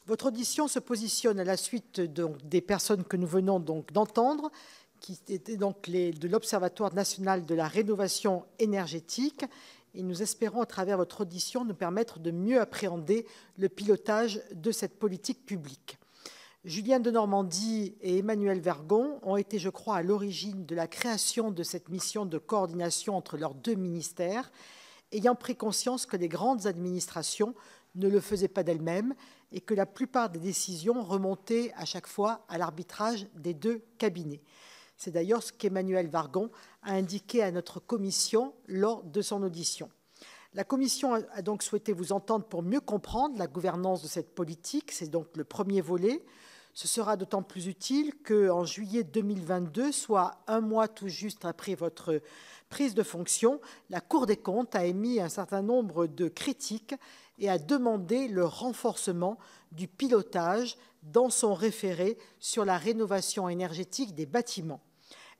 Votre audition se positionne à la suite des personnes que nous venons d'entendre, qui étaient donc de l'Observatoire national de la rénovation énergétique. Et nous espérons, à travers votre audition, nous permettre de mieux appréhender le pilotage de cette politique publique. Julien Denormandie et Emmanuel Vergon ont été, je crois, à l'origine de la création de cette mission de coordination entre leurs deux ministères, ayant pris conscience que les grandes administrations ne le faisaient pas d'elles-mêmes et que la plupart des décisions remontaient à chaque fois à l'arbitrage des deux cabinets. C'est d'ailleurs ce qu'Emmanuel Vergon a indiqué à notre commission lors de son audition. La commission a donc souhaité vous entendre pour mieux comprendre la gouvernance de cette politique. C'est donc le premier volet. Ce sera d'autant plus utile qu'en juillet 2022, soit un mois tout juste après votre prise de fonction, la Cour des comptes a émis un certain nombre de critiques et a demandé le renforcement du pilotage dans son référé sur la rénovation énergétique des bâtiments.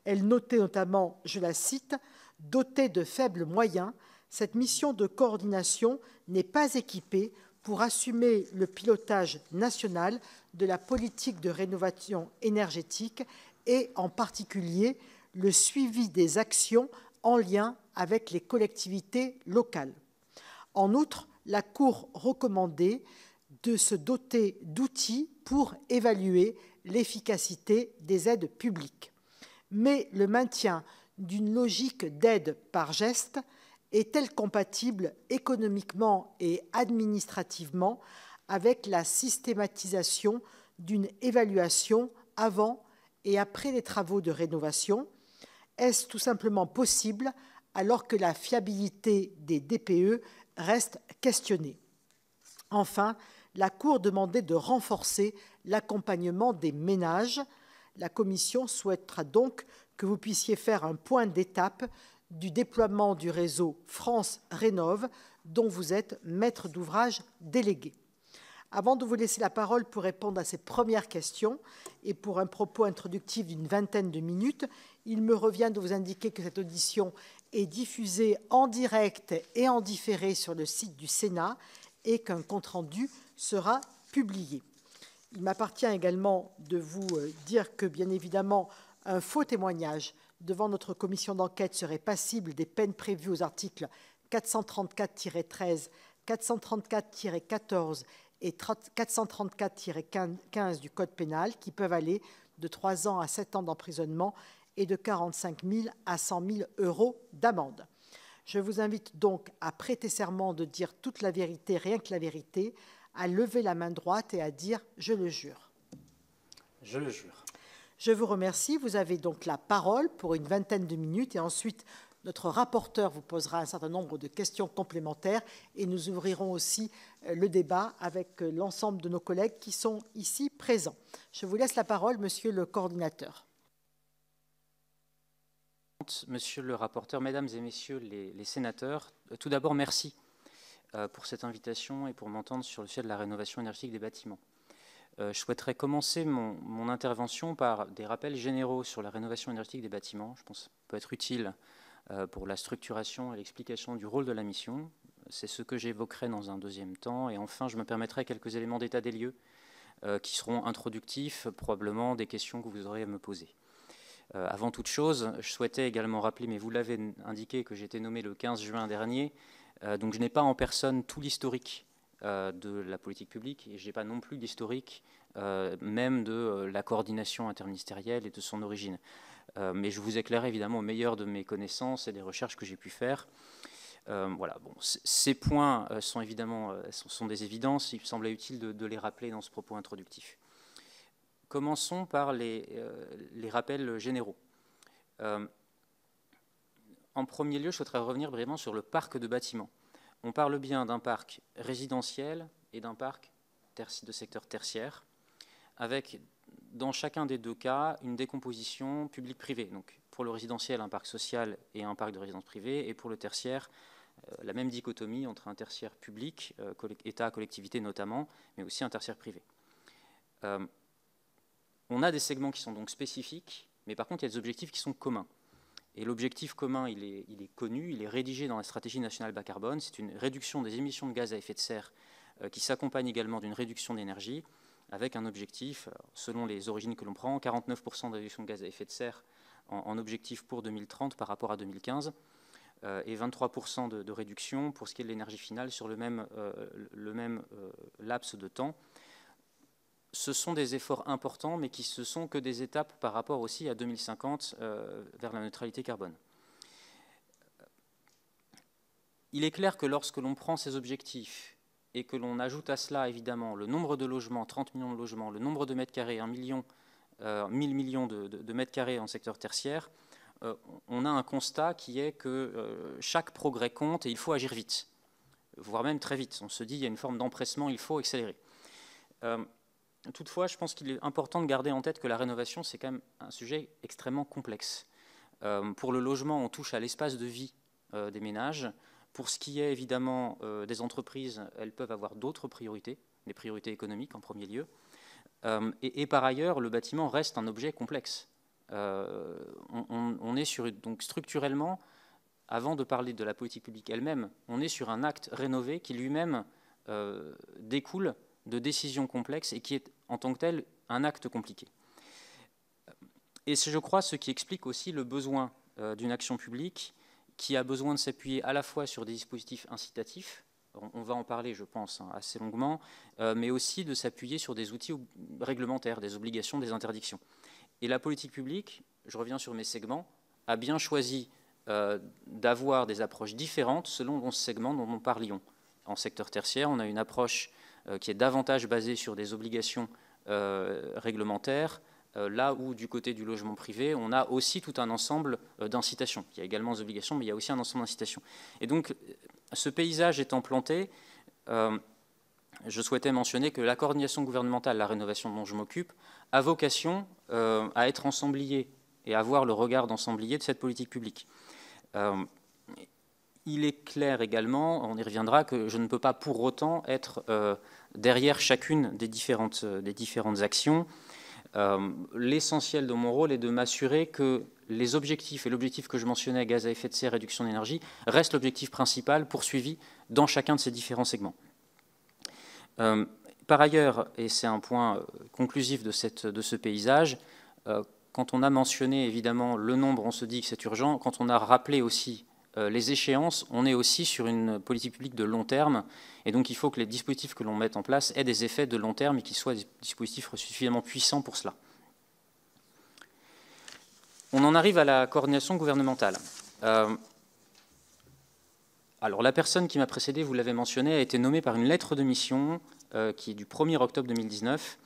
Elle notait notamment, je la cite, « Dotée de faibles moyens, cette mission de coordination n'est pas équipée pour assumer le pilotage national de la politique de rénovation énergétique et en particulier le suivi des actions en lien avec les collectivités locales. » En outre, la Cour recommandait de se doter d'outils pour évaluer l'efficacité des aides publiques. Mais le maintien d'une logique d'aide par geste est-elle compatible économiquement et administrativement avec la systématisation d'une évaluation avant et après les travaux de rénovation? Est-ce tout simplement possible alors que la fiabilité des DPE reste questionnée? Enfin, la Cour demandait de renforcer l'accompagnement des ménages. La Commission souhaitera donc que vous puissiez faire un point d'étape du déploiement du réseau France Rénov', dont vous êtes maître d'ouvrage délégué. Avant de vous laisser la parole pour répondre à ces premières questions et pour un propos introductif d'une vingtaine de minutes, il me revient de vous indiquer que cette audition est diffusée en direct et en différé sur le site du Sénat et qu'un compte-rendu sera publié. Il m'appartient également de vous dire que, bien évidemment, un faux témoignage devant notre commission d'enquête serait passible des peines prévues aux articles 434-13, 434-14 et 434-15 du Code pénal, qui peuvent aller de 3 ans à 7 ans d'emprisonnement et de 45 000 à 100 000 euros d'amende. Je vous invite donc à prêter serment de dire toute la vérité, rien que la vérité, à lever la main droite et à dire « je le jure ». Je le jure. Je vous remercie. Vous avez donc la parole pour une vingtaine de minutes et ensuite notre rapporteur vous posera un certain nombre de questions complémentaires et nous ouvrirons aussi le débat avec l'ensemble de nos collègues qui sont ici présents. Je vous laisse la parole, monsieur le coordinateur. Monsieur le rapporteur, mesdames et messieurs les sénateurs, tout d'abord merci pour cette invitation et pour m'entendre sur le sujet de la rénovation énergétique des bâtiments. Je souhaiterais commencer mon intervention par des rappels généraux sur la rénovation énergétique des bâtiments. Je pense que ça peut être utile pour la structuration et l'explication du rôle de la mission. C'est ce que j'évoquerai dans un deuxième temps. Et enfin, je me permettrai quelques éléments d'état des lieux qui seront introductifs, probablement des questions que vous aurez à me poser. Avant toute chose, je souhaitais également rappeler, mais vous l'avez indiqué, que j'ai été nommé le 15 juin dernier. Donc je n'ai pas en personne tout l'historique de la politique publique et je n'ai pas non plus l'historique même de la coordination interministérielle et de son origine. Mais je vous éclaire évidemment au meilleur de mes connaissances et des recherches que j'ai pu faire. Voilà, bon, ces points sont évidemment sont des évidences. Il me semblait utile de les rappeler dans ce propos introductif. Commençons par les rappels généraux. En premier lieu, je souhaiterais revenir brièvement sur le parc de bâtiments. On parle bien d'un parc résidentiel et d'un parc de secteur tertiaire, avec dans chacun des deux cas une décomposition publique-privée. Donc pour le résidentiel, un parc social et un parc de résidence privée, et pour le tertiaire, la même dichotomie entre un tertiaire public, État, collectivité notamment, mais aussi un tertiaire privé. On a des segments qui sont donc spécifiques, mais par contre il y a des objectifs qui sont communs. Et l'objectif commun, il est connu, il est rédigé dans la stratégie nationale bas carbone. C'est une réduction des émissions de gaz à effet de serre qui s'accompagne également d'une réduction d'énergie, avec un objectif, selon les origines que l'on prend, 49% de réduction de gaz à effet de serre en objectif pour 2030 par rapport à 2015, et 23% de réduction pour ce qui est de l'énergie finale sur le même laps de temps. Ce sont des efforts importants, mais qui ne sont que des étapes par rapport aussi à 2050 vers la neutralité carbone. Il est clair que lorsque l'on prend ces objectifs et que l'on ajoute à cela évidemment le nombre de logements, 30 millions de logements, le nombre de mètres carrés, 1000 millions de mètres carrés en secteur tertiaire, on a un constat qui est que chaque progrès compte et il faut agir vite, voire même très vite. On se dit qu'il y a une forme d'empressement, il faut accélérer. Toutefois, je pense qu'il est important de garder en tête que la rénovation, c'est quand même un sujet extrêmement complexe. Pour le logement, on touche à l'espace de vie des ménages. Pour ce qui est évidemment des entreprises, elles peuvent avoir d'autres priorités, des priorités économiques en premier lieu. Et par ailleurs, le bâtiment reste un objet complexe. On est sur, donc structurellement, avant de parler de la politique publique elle-même, on est sur un acte rénové qui lui-même découle de décisions complexes et qui est en tant que tel un acte compliqué. Et c'est, je crois, ce qui explique aussi le besoin d'une action publique qui a besoin de s'appuyer à la fois sur des dispositifs incitatifs, on va en parler, je pense, assez longuement, mais aussi de s'appuyer sur des outils réglementaires, des obligations, des interdictions. Et la politique publique, je reviens sur mes segments, a bien choisi d'avoir des approches différentes selon le segment dont nous parlions. En secteur tertiaire, on a une approche qui est davantage basée sur des obligations réglementaires, là où du côté du logement privé, on a aussi tout un ensemble d'incitations. Il y a également des obligations, mais il y a aussi un ensemble d'incitations. Et donc, ce paysage étant planté, je souhaitais mentionner que la coordination gouvernementale, la rénovation dont je m'occupe, a vocation à être ensemblier et à avoir le regard d'ensemblier de cette politique publique. Il est clair également, on y reviendra, que je ne peux pas pour autant être derrière chacune des différentes actions. L'essentiel de mon rôle est de m'assurer que les objectifs, et l'objectif que je mentionnais, gaz à effet de serre, réduction d'énergie, reste l'objectif principal poursuivi dans chacun de ces différents segments. Par ailleurs, et c'est un point conclusif de ce paysage, quand on a mentionné évidemment le nombre, on se dit que c'est urgent. Quand on a rappelé aussi les échéances, on est aussi sur une politique publique de long terme, et donc il faut que les dispositifs que l'on mette en place aient des effets de long terme et qu'ils soient des dispositifs suffisamment puissants pour cela. On en arrive à la coordination gouvernementale. Alors la personne qui m'a précédé, vous l'avez mentionné, a été nommée par une lettre de mission qui est du 1er octobre 2019,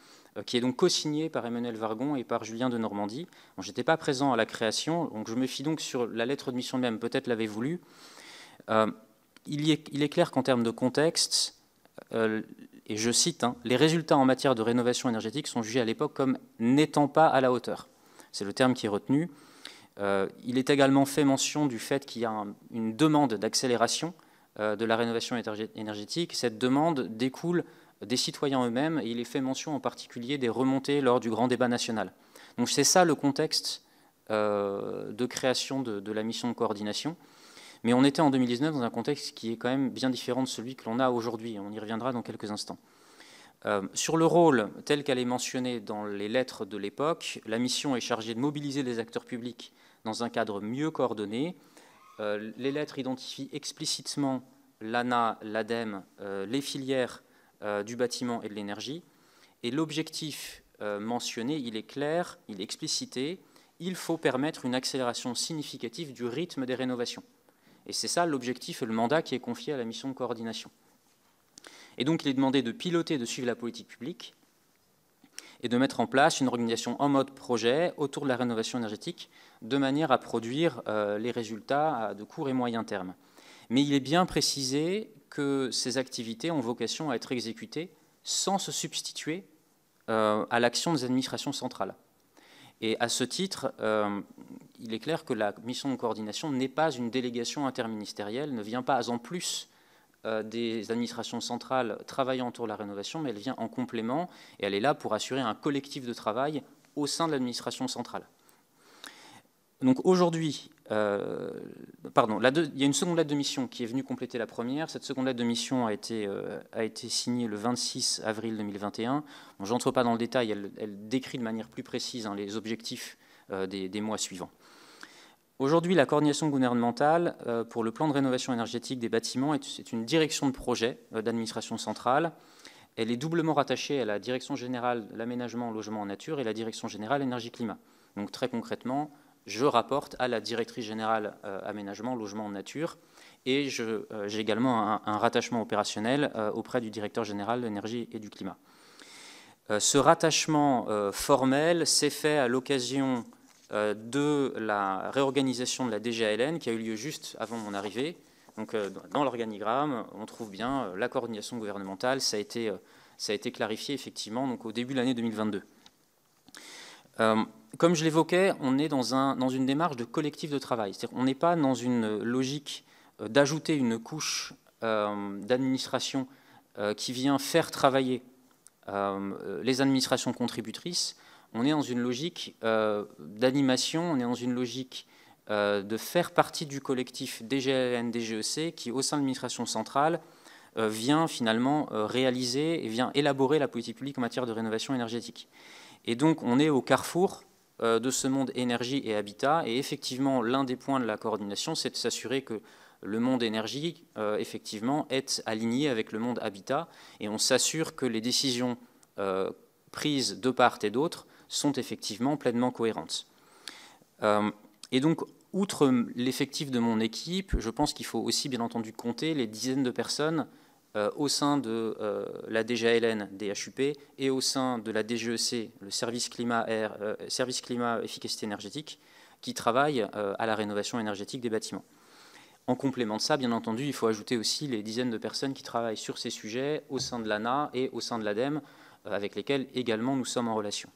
qui est donc co-signée par Emmanuel Vargon et par Julien de Normandie. Bon, je n'étais pas présent à la création, donc je me fie donc sur la lettre de mission même, peut-être l'avez-vous lu. Il est clair qu'en termes de contexte, et je cite, les résultats en matière de rénovation énergétique sont jugés à l'époque comme n'étant pas à la hauteur. C'est le terme qui est retenu. Il est également fait mention du fait qu'il y a une demande d'accélération de la rénovation énergétique. Cette demande découle des citoyens eux-mêmes, et il est fait mention en particulier des remontées lors du grand débat national. Donc c'est ça le contexte de création de la mission de coordination. Mais on était en 2019 dans un contexte qui est quand même bien différent de celui que l'on a aujourd'hui. On y reviendra dans quelques instants. Sur le rôle tel qu'elle est mentionnée dans les lettres de l'époque, la mission est chargée de mobiliser les acteurs publics dans un cadre mieux coordonné. Les lettres identifient explicitement l'ANA, l'ADEME, les filières du bâtiment et de l'énergie. Et l'objectif mentionné, il est clair, il est explicité, il faut permettre une accélération significative du rythme des rénovations. Et c'est ça l'objectif et le mandat qui est confié à la mission de coordination. Et donc il est demandé de piloter, de suivre la politique publique et de mettre en place une organisation en mode projet autour de la rénovation énergétique de manière à produire les résultats de court et moyen terme. Mais il est bien précisé que ces activités ont vocation à être exécutées sans se substituer à l'action des administrations centrales. Et à ce titre, il est clair que la mission de coordination n'est pas une délégation interministérielle, ne vient pas en plus des administrations centrales travaillant autour de la rénovation, mais elle vient en complément et elle est là pour assurer un collectif de travail au sein de l'administration centrale. Donc aujourd'hui, Pardon, il y a une seconde lettre de mission qui est venue compléter la première. Cette seconde lettre de mission a été signée le 26 avril 2021. Bon, je n'entre pas dans le détail, elle décrit de manière plus précise les objectifs des mois suivants. Aujourd'hui, la coordination gouvernementale pour le plan de rénovation énergétique des bâtiments est une direction de projet d'administration centrale. Elle est doublement rattachée à la direction générale de l'aménagement, logement en nature et la direction générale énergie-climat. Donc très concrètement, je rapporte à la directrice générale aménagement, logement en nature et j'ai également un rattachement opérationnel auprès du directeur général de l'énergie et du climat. Ce rattachement formel s'est fait à l'occasion de la réorganisation de la DGALN qui a eu lieu juste avant mon arrivée. Donc, dans l'organigramme, on trouve bien la coordination gouvernementale. Ça a été clarifié effectivement donc, au début de l'année 2022. Comme je l'évoquais, on est dans une démarche de collectif de travail. C'est-à-dire qu'on n'est pas dans une logique d'ajouter une couche d'administration qui vient faire travailler les administrations contributrices. On est dans une logique d'animation, on est dans une logique de faire partie du collectif DGALN, DGEC, qui, au sein de l'administration centrale, vient finalement réaliser et vient élaborer la politique publique en matière de rénovation énergétique. Et donc, on est au carrefour de ce monde énergie et habitat. Et effectivement, l'un des points de la coordination, c'est de s'assurer que le monde énergie, effectivement, est aligné avec le monde habitat. Et on s'assure que les décisions prises de part et d'autre sont effectivement pleinement cohérentes. Et donc, outre l'effectif de mon équipe, je pense qu'il faut aussi, bien entendu, compter les dizaines de personnes au sein de la DGALN, DHUP, et au sein de la DGEC, le service climat efficacité énergétique, qui travaillent à la rénovation énergétique des bâtiments. En complément de ça, bien entendu, il faut ajouter aussi les dizaines de personnes qui travaillent sur ces sujets au sein de l'ANA et au sein de l'ADEME, avec lesquelles également nous sommes en relation.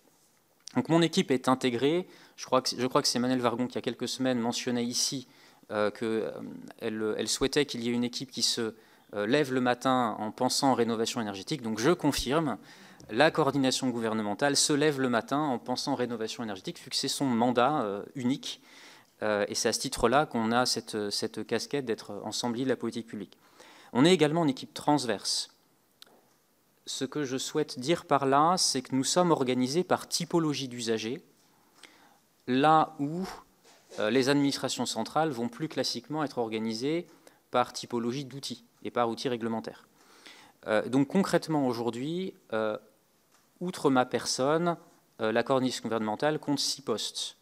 Donc mon équipe est intégrée. Je crois que c'est Manel Vargon qui, il y a quelques semaines, mentionnait ici qu'elle souhaitait qu'il y ait une équipe qui se lève le matin en pensant en rénovation énergétique. Donc je confirme, la coordination gouvernementale se lève le matin en pensant en rénovation énergétique, vu que c'est son mandat unique. Et c'est à ce titre-là qu'on a cette casquette d'être ensemblier de la politique publique. On est également une équipe transverse. Ce que je souhaite dire par là, c'est que nous sommes organisés par typologie d'usagers, là où les administrations centrales vont plus classiquement être organisées par typologie d'outils et par outils réglementaires. Donc concrètement aujourd'hui, outre ma personne, la coordination gouvernementale compte 6 postes.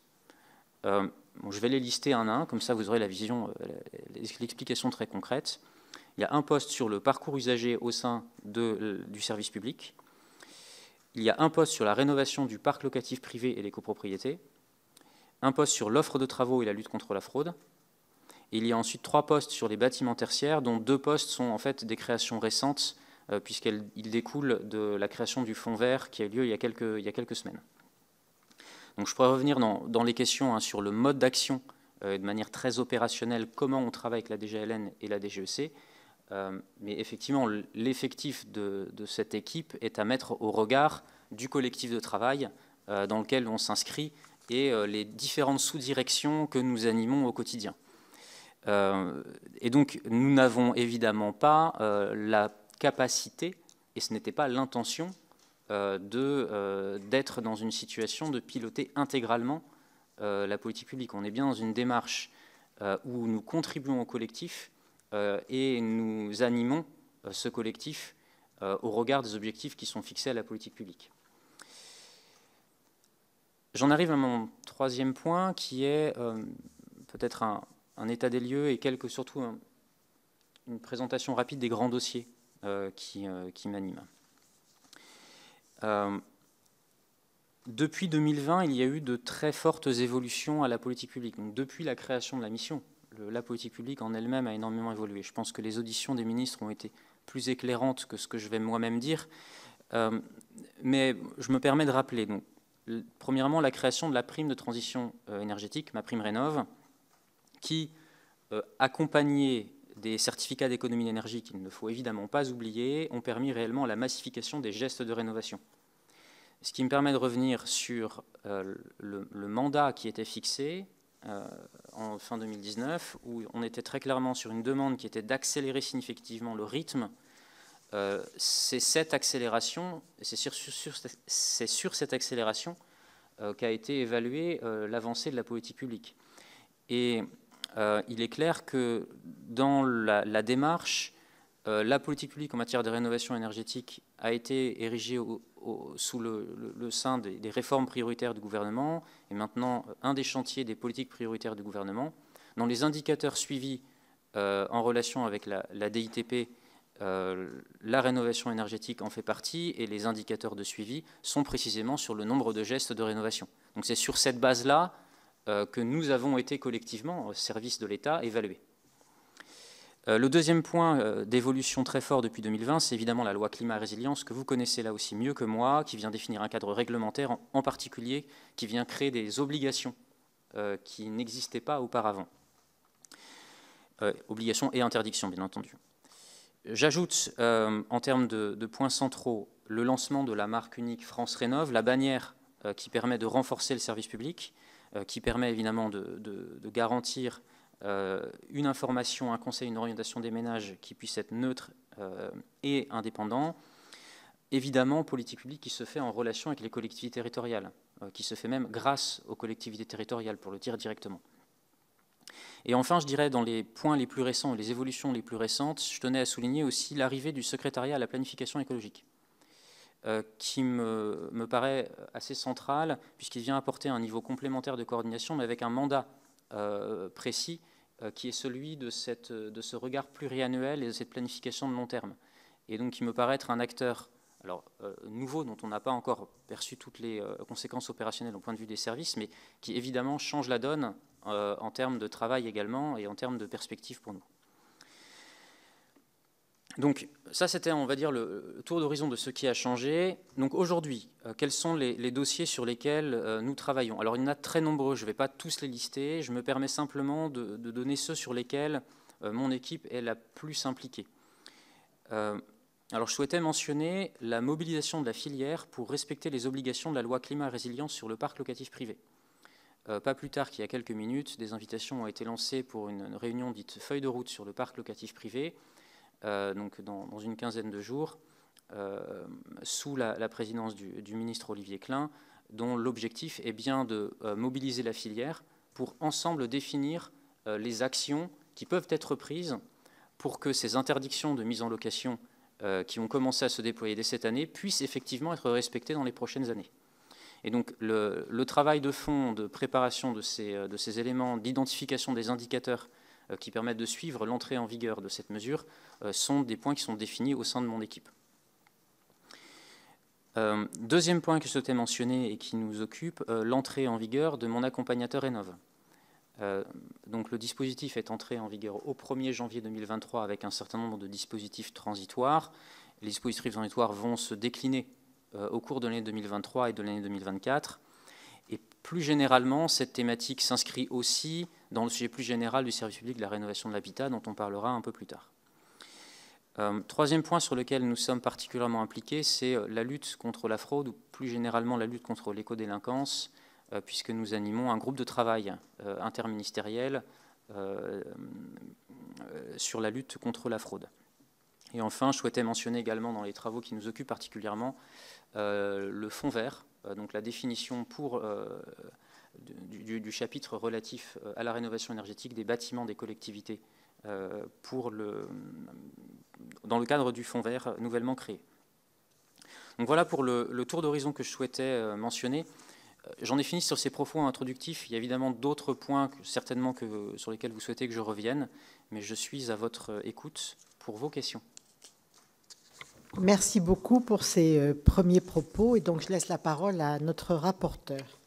Bon, je vais les lister un à un, comme ça vous aurez la vision, l'explication très concrète. Il y a un poste sur le parcours usager au sein du service public. Il y a un poste sur la rénovation du parc locatif privé et les copropriétés. Un poste sur l'offre de travaux et la lutte contre la fraude. Et il y a ensuite 3 postes sur les bâtiments tertiaires, dont 2 postes sont en fait des créations récentes, puisqu'ils découlent de la création du fonds vert qui a eu lieu il y a quelques semaines. Donc je pourrais revenir dans les questions sur le mode d'action de manière très opérationnelle, comment on travaille avec la DGALN et la DGEC. Mais effectivement, l'effectif de cette équipe est à mettre au regard du collectif de travail dans lequel on s'inscrit et les différentes sous-directions que nous animons au quotidien. Et donc, nous n'avons évidemment pas la capacité, et ce n'était pas l'intention, d'être dans une situation de piloter intégralement la politique publique. On est bien dans une démarche où nous contribuons au collectif et nous animons ce collectif au regard des objectifs qui sont fixés à la politique publique. J'en arrive à mon 3e point, qui est peut-être un état des lieux et surtout une présentation rapide des grands dossiers qui m'animent. Depuis 2020, il y a eu de très fortes évolutions à la politique publique. Donc, depuis la création de la mission, la politique publique en elle-même a énormément évolué. Je pense que les auditions des ministres ont été plus éclairantes que ce que je vais moi-même dire. Mais je me permets de rappeler, donc, premièrement, la création de la prime de transition énergétique, ma prime Rénov', qui, accompagnée des certificats d'économie d'énergie qu'il ne faut évidemment pas oublier, ont permis réellement la massification des gestes de rénovation. Ce qui me permet de revenir sur le mandat qui était fixé, en fin 2019, où on était très clairement sur une demande qui était d'accélérer significativement le rythme. C'est cette accélération, c'est sur cette accélération qu'a été évaluée l'avancée de la politique publique. Et il est clair que dans la démarche, la politique publique en matière de rénovation énergétique a été érigée sous le sein des réformes prioritaires du gouvernement, et maintenant un des chantiers des politiques prioritaires du gouvernement. Dans les indicateurs suivis en relation avec la DITP, la rénovation énergétique en fait partie, et les indicateurs de suivi sont précisément sur le nombre de gestes de rénovation. Donc c'est sur cette base-là que nous avons été collectivement, au service de l'État, évalués. Le deuxième point d'évolution très fort depuis 2020, c'est évidemment la loi climat et résilience, que vous connaissez là aussi mieux que moi, qui vient définir un cadre réglementaire, en particulier, qui vient créer des obligations qui n'existaient pas auparavant. Obligations et interdictions, bien entendu. J'ajoute, en termes de points centraux, le lancement de la marque unique France Rénov', la bannière qui permet de renforcer le service public, qui permet évidemment de garantir une information, un conseil, une orientation des ménages qui puisse être neutre et indépendant. Évidemment, politique publique qui se fait en relation avec les collectivités territoriales, qui se fait même grâce aux collectivités territoriales, pour le dire directement. Et enfin, je dirais, dans les points les plus récents, les évolutions les plus récentes, je tenais à souligner aussi l'arrivée du secrétariat à la planification écologique, qui me paraît assez central, puisqu'il vient apporter un niveau complémentaire de coordination, mais avec un mandat précis, qui est celui de ce regard pluriannuel et de cette planification de long terme. Et donc, qui me paraît être un acteur nouveau, dont on n'a pas encore perçu toutes les conséquences opérationnelles au point de vue des services, mais qui évidemment change la donne en termes de travail également et en termes de perspectives pour nous. Donc ça, c'était, on va dire, le tour d'horizon de ce qui a changé. Donc aujourd'hui, quels sont les dossiers sur lesquels nous travaillons? Alors il y en a très nombreux, je ne vais pas tous les lister, je me permets simplement de donner ceux sur lesquels mon équipe est la plus impliquée. Alors je souhaitais mentionner la mobilisation de la filière pour respecter les obligations de la loi climat et résilience sur le parc locatif privé. Pas plus tard qu'il y a quelques minutes, des invitations ont été lancées pour une réunion dite feuille de route sur le parc locatif privé, donc dans une quinzaine de jours, sous la présidence du ministre Olivier Klein, dont l'objectif est bien de mobiliser la filière pour ensemble définir les actions qui peuvent être prises pour que ces interdictions de mise en location qui ont commencé à se déployer dès cette année puissent effectivement être respectées dans les prochaines années. Et donc le travail de fond de préparation de ces éléments, d'identification des indicateurs qui permettent de suivre l'entrée en vigueur de cette mesure sont des points qui sont définis au sein de mon équipe. Deuxième point que je souhaitais mentionner et qui nous occupe, l'entrée en vigueur de mon accompagnateur Rénov'. Donc le dispositif est entré en vigueur au 1er janvier 2023 avec un certain nombre de dispositifs transitoires. Les dispositifs transitoires vont se décliner au cours de l'année 2023 et de l'année 2024. Et plus généralement, cette thématique s'inscrit aussi dans le sujet plus général du service public de la rénovation de l'habitat, dont on parlera un peu plus tard. Troisième point sur lequel nous sommes particulièrement impliqués, c'est la lutte contre la fraude, ou plus généralement la lutte contre l'écodélinquance, puisque nous animons un groupe de travail interministériel sur la lutte contre la fraude. Et enfin, je souhaitais mentionner également dans les travaux qui nous occupent particulièrement le fonds vert, donc la définition du chapitre relatif à la rénovation énergétique des bâtiments des collectivités dans le cadre du fonds vert nouvellement créé. Donc voilà pour le tour d'horizon que je souhaitais mentionner. J'en ai fini sur ces propos introductifs. Il y a évidemment d'autres points certainement sur lesquels vous souhaitez que je revienne, mais je suis à votre écoute pour vos questions. Merci beaucoup pour ces premiers propos. Et donc, je laisse la parole à notre rapporteur.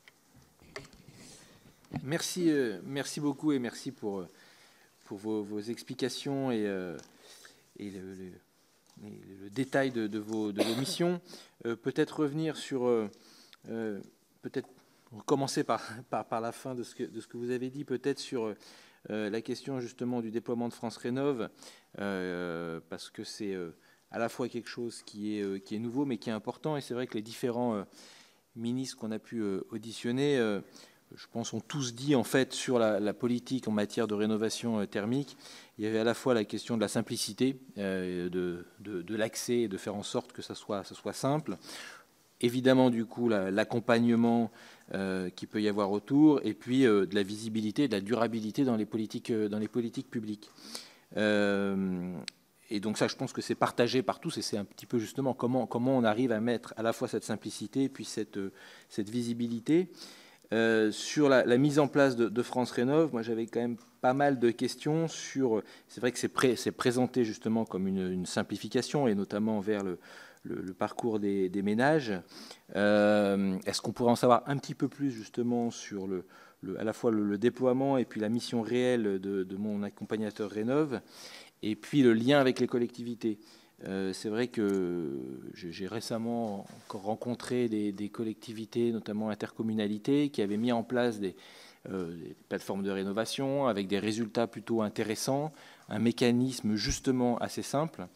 Merci beaucoup et merci pour vos explications et le détail de vos missions. Peut-être revenir sur... peut-être commencer par la fin de ce que vous avez dit, peut-être sur la question justement du déploiement de France Rénov', parce que c'est... à la fois quelque chose qui est nouveau, mais qui est important. Et c'est vrai que les différents ministres qu'on a pu auditionner je pense, ont tous dit en fait sur la politique en matière de rénovation thermique. Il y avait à la fois la question de la simplicité, de l'accès, et de faire en sorte que ça soit simple. Évidemment, du coup, l'accompagnement qu'il peut y avoir autour, et puis de la visibilité, de la durabilité dans les politiques publiques. Et donc ça, je pense que c'est partagé par tous, et c'est un petit peu justement comment on arrive à mettre à la fois cette simplicité et puis cette visibilité. Sur la mise en place de France Rénov', moi j'avais quand même pas mal de questions sur... C'est vrai que c'est présenté justement comme une simplification, et notamment vers le parcours des ménages. Est-ce qu'on pourrait en savoir un petit peu plus justement sur à la fois le déploiement et puis la mission réelle de mon accompagnateur Rénov', et puis le lien avec les collectivités? C'est vrai que j'ai récemment encore rencontré des collectivités, notamment intercommunalités, qui avaient mis en place des plateformes de rénovation avec des résultats plutôt intéressants, un mécanisme justement assez simple,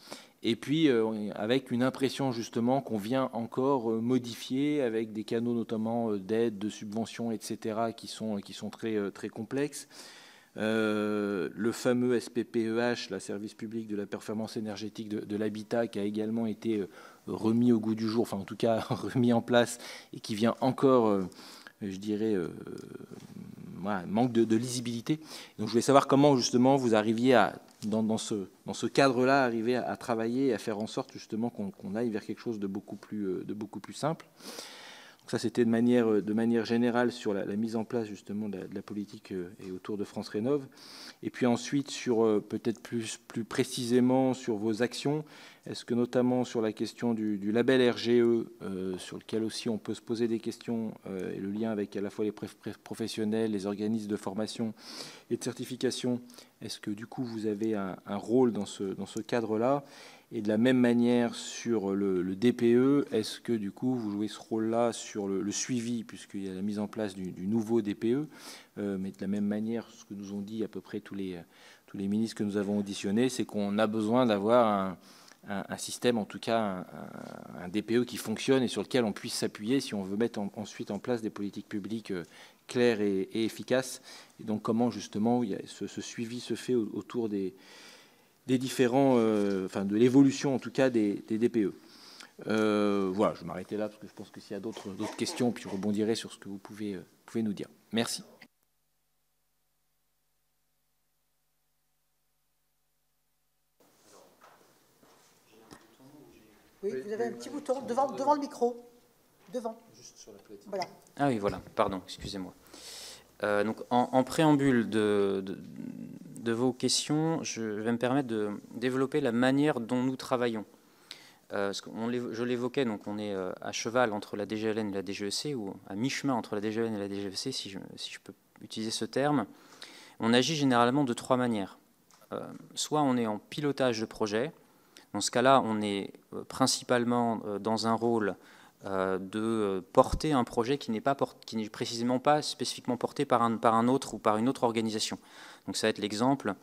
et puis avec une impression justement qu'on vient encore modifier avec des canaux notamment d'aide, de subventions, etc., qui sont très complexes. Le fameux SPPEH, la Service public de la performance énergétique de l'habitat, qui a également été remis au goût du jour, enfin en tout cas remis en place, et qui vient encore, je dirais, voilà, manque de lisibilité. Donc je voulais savoir comment justement vous arriviez à, dans ce cadre-là, arriver à travailler et à faire en sorte justement qu'on aille vers quelque chose de beaucoup plus simple. Donc ça, c'était de manière générale sur la mise en place justement de la politique et autour de France Rénov'. Et puis ensuite, sur peut-être plus précisément sur vos actions, est-ce que notamment sur la question du label RGE, sur lequel aussi on peut se poser des questions, et le lien avec à la fois les professionnels, les organismes de formation et de certification, est-ce que du coup vous avez un rôle dans ce cadre-là? Et de la même manière sur le DPE, est-ce que du coup vous jouez ce rôle-là sur le suivi, puisqu'il y a la mise en place du nouveau DPE, mais de la même manière, ce que nous ont dit à peu près tous les ministres que nous avons auditionnés, c'est qu'on a besoin d'avoir un système, en tout cas un DPE qui fonctionne et sur lequel on puisse s'appuyer si on veut mettre ensuite en place des politiques publiques claires et efficaces. Et donc comment justement ce suivi se fait autour des différents, enfin de l'évolution en tout cas des DPE. Voilà, je vais m'arrêter là parce que je pense que s'il y a d'autres questions, puis je rebondirai sur ce que vous pouvez nous dire. Merci. Oui, vous avez un petit bouton devant le micro. Devant. Juste sur la platine. Voilà. Ah oui, voilà, pardon, excusez-moi. Donc en préambule de vos questions, je vais me permettre de développer la manière dont nous travaillons. Je l'évoquais, donc on est à cheval entre la DGLN et la DGEC, ou à mi-chemin entre la DGLN et la DGEC, si je peux utiliser ce terme. On agit généralement de trois manières. Soit on est en pilotage de projet. Dans ce cas-là, on est principalement dans un rôle de porter un projet qui n'est précisément pas spécifiquement porté par un autre ou par une autre organisation. Donc ça va être l'exemple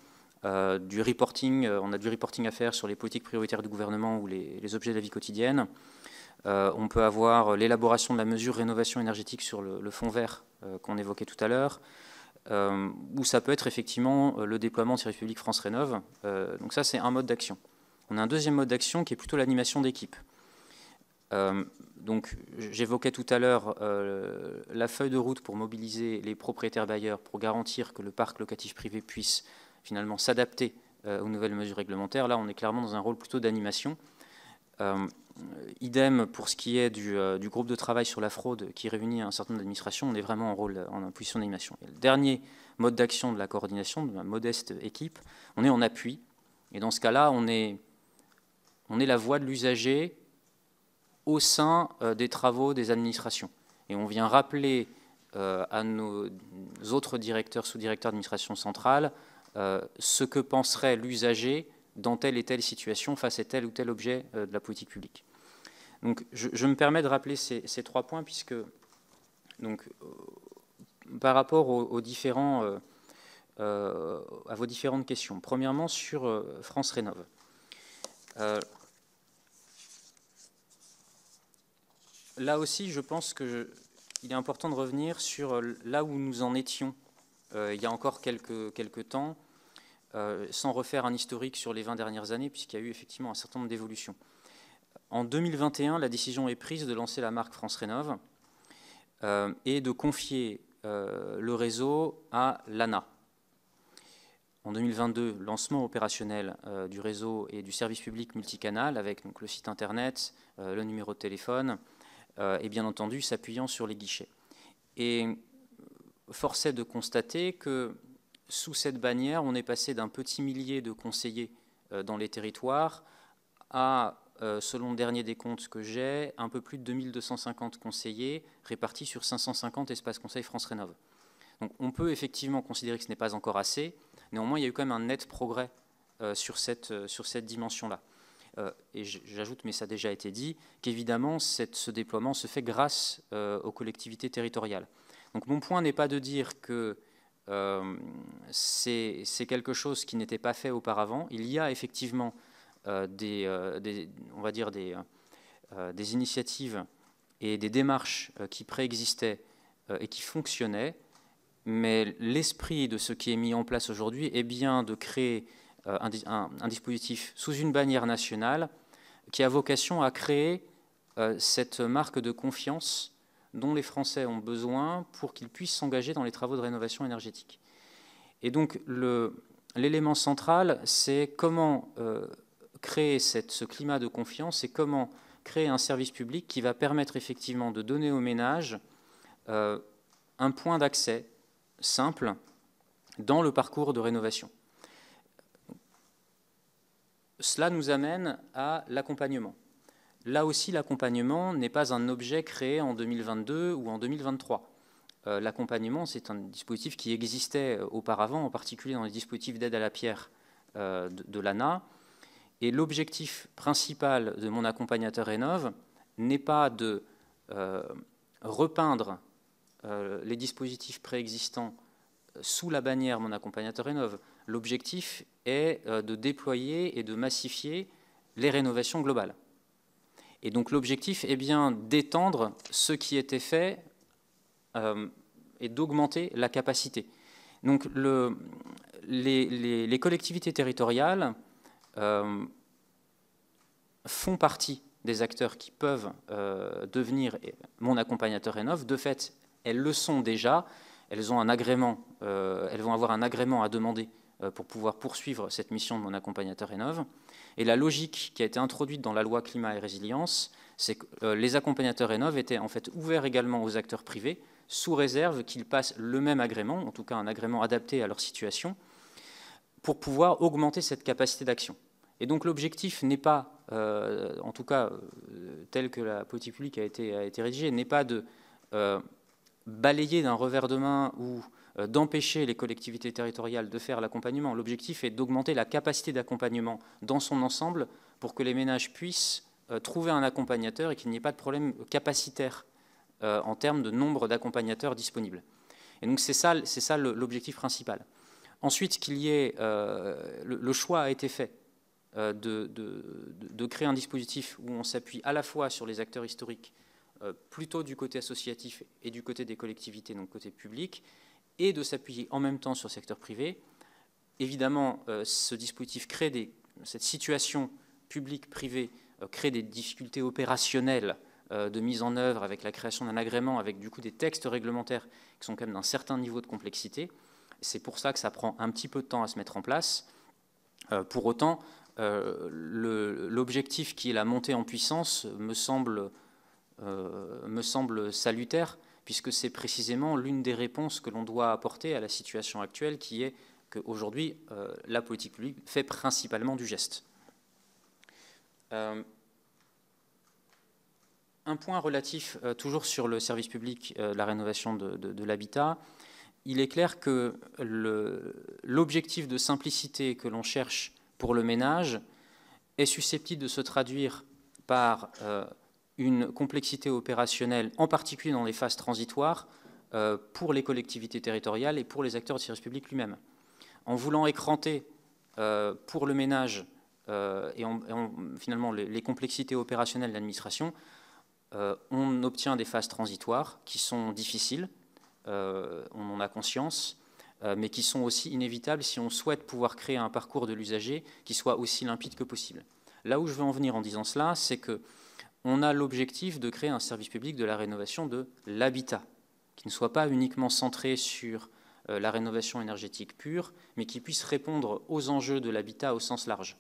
du reporting. On a du reporting à faire sur les politiques prioritaires du gouvernement ou les objets de la vie quotidienne. On peut avoir l'élaboration de la mesure rénovation énergétique sur le fonds vert qu'on évoquait tout à l'heure, ou ça peut être effectivement le déploiement de service public France Rénov'. Donc ça, c'est un mode d'action. On a un deuxième mode d'action qui est plutôt l'animation d'équipe. Donc, j'évoquais tout à l'heure la feuille de route pour mobiliser les propriétaires bailleurs pour garantir que le parc locatif privé puisse finalement s'adapter aux nouvelles mesures réglementaires. Là, on est clairement dans un rôle plutôt d'animation. Idem pour ce qui est du groupe de travail sur la fraude qui réunit un certain nombre d'administrations, on est vraiment en position d'animation. Le dernier mode d'action de la coordination, de la modeste équipe, on est en appui. Et dans ce cas-là, on est la voix de l'usager au sein des travaux des administrations. Et on vient rappeler à nos autres directeurs, sous-directeurs d'administration centrale, ce que penserait l'usager dans telle et telle situation face à tel ou tel objet de la politique publique. Donc, je me permets de rappeler ces trois points, puisque, donc, par rapport à vos différentes questions. Premièrement, sur France Rénov'. Là aussi, je pense que il est important de revenir sur là où nous en étions il y a encore quelques temps, sans refaire un historique sur les 20 dernières années, puisqu'il y a eu effectivement un certain nombre d'évolutions. En 2021, la décision est prise de lancer la marque France Rénov' et de confier le réseau à l'ANA. En 2022, lancement opérationnel du réseau et du service public multicanal avec donc, le site internet, le numéro de téléphone et bien entendu s'appuyant sur les guichets. Et force est de constater que sous cette bannière, on est passé d'un petit millier de conseillers dans les territoires à, selon le dernier décompte que j'ai, un peu plus de 2250 conseillers répartis sur 550 espaces conseils France Rénov'. Donc on peut effectivement considérer que ce n'est pas encore assez. Néanmoins, il y a eu quand même un net progrès sur cette dimension-là. Et j'ajoute, mais ça a déjà été dit, qu'évidemment, ce déploiement se fait grâce aux collectivités territoriales. Donc mon point n'est pas de dire que c'est quelque chose qui n'était pas fait auparavant. Il y a effectivement des initiatives et des démarches qui préexistaient et qui fonctionnaient. Mais l'esprit de ce qui est mis en place aujourd'hui est bien de créer un dispositif sous une bannière nationale qui a vocation à créer cette marque de confiance dont les Français ont besoin pour qu'ils puissent s'engager dans les travaux de rénovation énergétique. Et donc l'élément central, c'est comment créer ce climat de confiance et comment créer un service public qui va permettre effectivement de donner aux ménages un point d'accès simple dans le parcours de rénovation. Cela nous amène à l'accompagnement. Là aussi, l'accompagnement n'est pas un objet créé en 2022 ou en 2023. L'accompagnement, c'est un dispositif qui existait auparavant, en particulier dans les dispositifs d'aide à la pierre de l'ANA. Et l'objectif principal de mon accompagnateur Rénov' n'est pas de repeindre les dispositifs préexistants sous la bannière Mon accompagnateur Rénov'. L'objectif est de déployer et de massifier les rénovations globales. Et donc l'objectif est bien d'étendre ce qui était fait et d'augmenter la capacité. Donc les collectivités territoriales font partie des acteurs qui peuvent devenir Mon accompagnateur Rénov'. De fait, elles le sont déjà. Elles ont un agrément, elles vont avoir un agrément à demander pour pouvoir poursuivre cette mission de Mon accompagnateur Rénov'. Et la logique qui a été introduite dans la loi climat et résilience, c'est que les accompagnateurs Rénov' étaient en fait ouverts également aux acteurs privés, sous réserve qu'ils passent le même agrément, en tout cas un agrément adapté à leur situation, pour pouvoir augmenter cette capacité d'action. Et donc l'objectif n'est pas, en tout cas tel que la politique publique a été rédigée, n'est pas de balayer d'un revers de main ou d'empêcher les collectivités territoriales de faire l'accompagnement. L'objectif est d'augmenter la capacité d'accompagnement dans son ensemble pour que les ménages puissent trouver un accompagnateur et qu'il n'y ait pas de problème capacitaire en termes de nombre d'accompagnateurs disponibles. Et donc c'est ça l'objectif principal. Ensuite, qu'il y ait, le choix a été fait de créer un dispositif où on s'appuie à la fois sur les acteurs historiques, plutôt du côté associatif et du côté des collectivités, donc côté public, et de s'appuyer en même temps sur le secteur privé. Évidemment, ce dispositif crée cette situation publique-privée crée des difficultés opérationnelles de mise en œuvre avec la création d'un agrément, avec du coup des textes réglementaires qui sont quand même d'un certain niveau de complexité. C'est pour ça que ça prend un petit peu de temps à se mettre en place. Pour autant, l'objectif qui est la montée en puissance me semble salutaire, puisque c'est précisément l'une des réponses que l'on doit apporter à la situation actuelle, qui est qu'aujourd'hui, la politique publique fait principalement du geste. Un point relatif, toujours sur le service public, la rénovation de l'habitat. Il est clair que l'objectif de simplicité que l'on cherche pour le ménage est susceptible de se traduire par une complexité opérationnelle, en particulier dans les phases transitoires, pour les collectivités territoriales et pour les acteurs du service public lui-même. En voulant écranter pour le ménage et finalement les complexités opérationnelles de l'administration, on obtient des phases transitoires qui sont difficiles, on en a conscience, mais qui sont aussi inévitables si on souhaite pouvoir créer un parcours de l'usager qui soit aussi limpide que possible. Là où je veux en venir en disant cela, c'est qu'on a l'objectif de créer un service public de la rénovation de l'habitat, qui ne soit pas uniquement centré sur la rénovation énergétique pure, mais qui puisse répondre aux enjeux de l'habitat au sens large.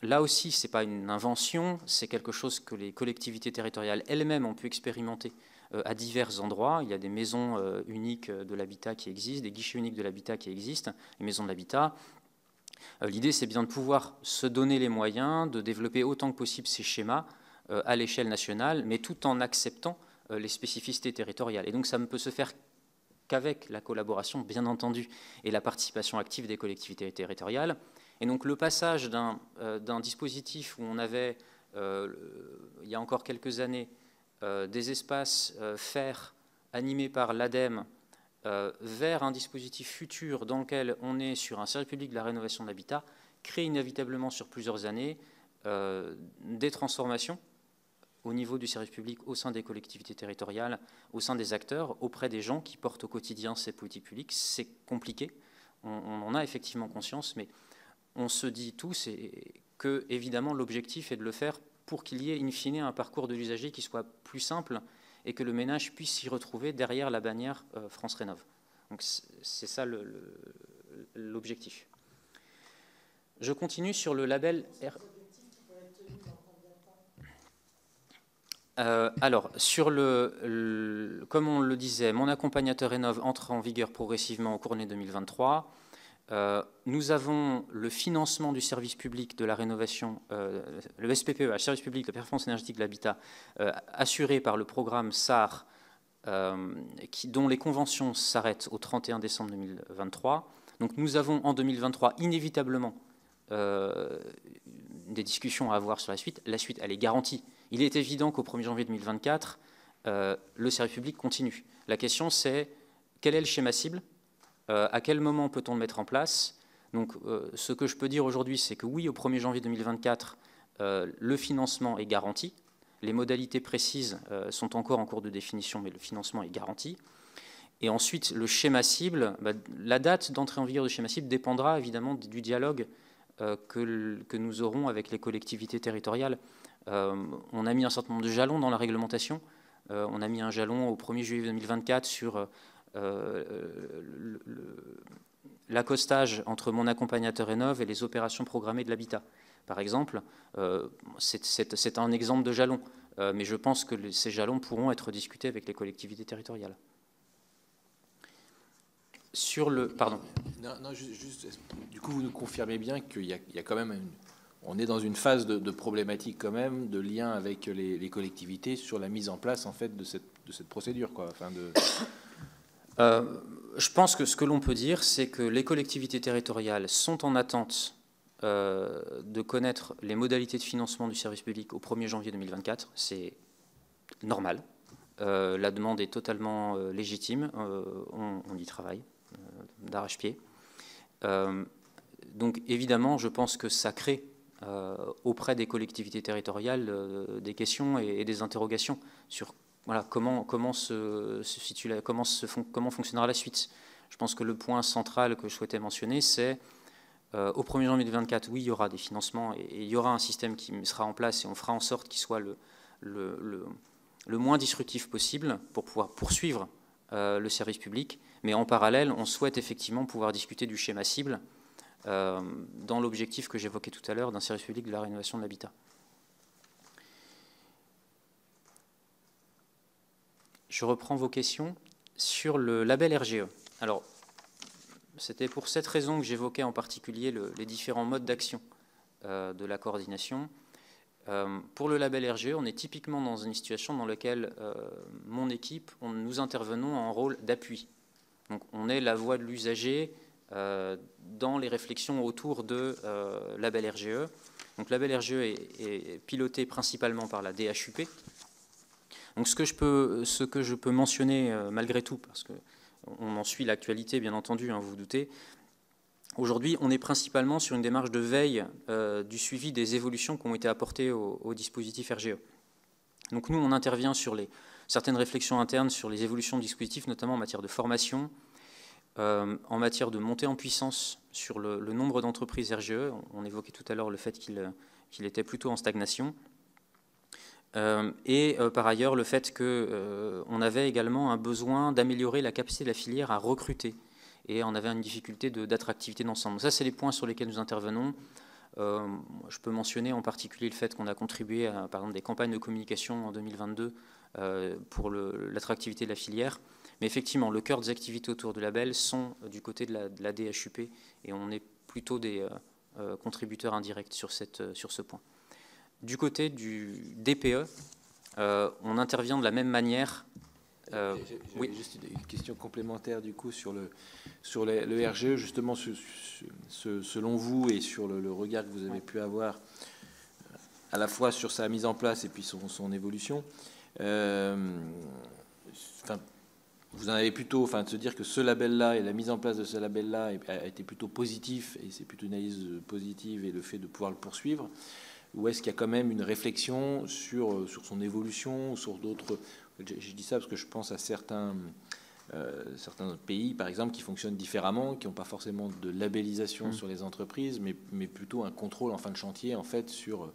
Là aussi, ce n'est pas une invention, c'est quelque chose que les collectivités territoriales elles-mêmes ont pu expérimenter à divers endroits. Il y a des maisons uniques de l'habitat qui existent, des guichets uniques de l'habitat qui existent, les maisons de l'habitat. L'idée, c'est bien de pouvoir se donner les moyens de développer autant que possible ces schémas à l'échelle nationale, mais tout en acceptant les spécificités territoriales. Et donc, ça ne peut se faire qu'avec la collaboration, bien entendu, et la participation active des collectivités territoriales. Et donc, le passage d'un dispositif où on avait, il y a encore quelques années, des espaces FAIRE animés par l'ADEME vers un dispositif futur dans lequel on est sur un service public de la rénovation de l'habitat, crée inévitablement sur plusieurs années des transformations au niveau du service public, au sein des collectivités territoriales, au sein des acteurs, auprès des gens qui portent au quotidien ces politiques publiques. C'est compliqué, on en a effectivement conscience, mais on se dit tous que, évidemment, l'objectif est de le faire pour qu'il y ait, in fine, un parcours de l'usager qui soit plus simple et que le ménage puisse s'y retrouver derrière la bannière France Rénov'. Donc c'est ça l'objectif. Je continue sur le label alors, sur comme on le disait, mon accompagnateur Rénov' entre en vigueur progressivement au cours de l'année 2023. Nous avons le financement du service public de la rénovation, le SPPE, le service public de performance énergétique de l'habitat, assuré par le programme SAR, dont les conventions s'arrêtent au 31 décembre 2023. Donc nous avons en 2023 inévitablement des discussions à avoir sur la suite. La suite, elle est garantie. Il est évident qu'au 1er janvier 2024, le service public continue. La question, c'est quel est le schéma cible ? À quel moment peut-on le mettre en place ? Donc, ce que je peux dire aujourd'hui, c'est que oui, au 1er janvier 2024, le financement est garanti. Les modalités précises sont encore en cours de définition, mais le financement est garanti. Et ensuite, le schéma cible, la date d'entrée en vigueur du schéma cible dépendra évidemment du dialogue que nous aurons avec les collectivités territoriales. On a mis un certain nombre de jalons dans la réglementation. On a mis un jalon au 1er juillet 2024 sur l'accostage entre mon accompagnateur Rénov' et les opérations programmées de l'habitat. Par exemple, c'est un exemple de jalon, mais je pense que ces jalons pourront être discutés avec les collectivités territoriales. Sur le... Pardon. Non, juste, du coup, vous nous confirmez bien qu'il y a quand même... on est dans une phase de problématique quand même, de lien avec les collectivités sur la mise en place en fait de cette procédure, quoi. Enfin, je pense que ce que l'on peut dire, c'est que les collectivités territoriales sont en attente de connaître les modalités de financement du service public au 1er janvier 2024. C'est normal. La demande est totalement légitime. On y travaille d'arrache-pied. Donc évidemment, je pense que ça crée auprès des collectivités territoriales des questions et des interrogations sur voilà, comment fonctionnera la suite. Je pense que le point central que je souhaitais mentionner, c'est au 1er janvier 2024, oui, il y aura des financements et il y aura un système qui sera en place et on fera en sorte qu'il soit le moins disruptif possible pour pouvoir poursuivre le service public. Mais en parallèle, on souhaite effectivement pouvoir discuter du schéma cible dans l'objectif que j'évoquais tout à l'heure d'un service public de la rénovation de l'habitat. Je reprends vos questions sur le label RGE. Alors, c'était pour cette raison que j'évoquais en particulier les différents modes d'action de la coordination. Pour le label RGE, on est typiquement dans une situation dans laquelle mon équipe, nous intervenons en rôle d'appui. Donc, on est la voix de l'usager dans les réflexions autour de label RGE. Donc, label RGE est piloté principalement par la DHUP. Donc, ce que je peux mentionner malgré tout, parce qu'on en suit l'actualité, bien entendu, hein, vous vous doutez, aujourd'hui, on est principalement sur une démarche de veille du suivi des évolutions qui ont été apportées au dispositif RGE. Donc nous, on intervient sur certaines réflexions internes sur les évolutions de dispositifs, notamment en matière de formation, en matière de montée en puissance sur le nombre d'entreprises RGE. On évoquait tout à l'heure le fait qu'il était plutôt en stagnation. Par ailleurs, le fait qu'on avait également un besoin d'améliorer la capacité de la filière à recruter. Et on avait une difficulté d'attractivité d'ensemble. Ça, c'est les points sur lesquels nous intervenons. Je peux mentionner en particulier le fait qu'on a contribué à, par exemple, des campagnes de communication en 2022 pour l'attractivité de la filière. Mais effectivement, le cœur des activités autour du label sont du côté de la DHUP et on est plutôt des contributeurs indirects sur ce point. Du côté du DPE, on intervient de la même manière. Oui, juste une question complémentaire du coup sur le RGE, justement selon vous et sur le regard que vous avez pu avoir à la fois sur sa mise en place et puis son évolution. Vous en avez plutôt, de se dire que ce label-là et la mise en place de ce label-là a été plutôt positif et c'est plutôt une analyse positive et le fait de pouvoir le poursuivre, ou est-ce qu'il y a quand même une réflexion sur son évolution, sur d'autres... Je dis ça parce que je pense à certains pays, par exemple, qui fonctionnent différemment, qui n'ont pas forcément de labellisation sur les entreprises, mais plutôt un contrôle en fin de chantier, en fait, sur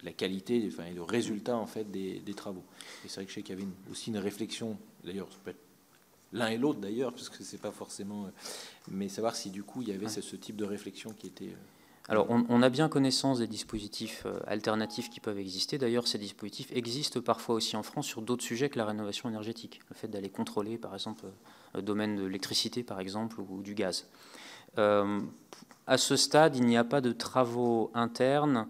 la qualité, et le résultat, en fait, des travaux. Et c'est vrai que je sais qu'il y avait aussi une réflexion, d'ailleurs, ça peut être l'un et l'autre, d'ailleurs, parce que c'est pas forcément... mais savoir si, du coup, il y avait ce type de réflexion qui était... Alors, on a bien connaissance des dispositifs alternatifs qui peuvent exister. D'ailleurs, ces dispositifs existent parfois aussi en France sur d'autres sujets que la rénovation énergétique. Le fait d'aller contrôler, par exemple, le domaine de l'électricité, par exemple, ou du gaz. À ce stade, il n'y a pas de travaux internes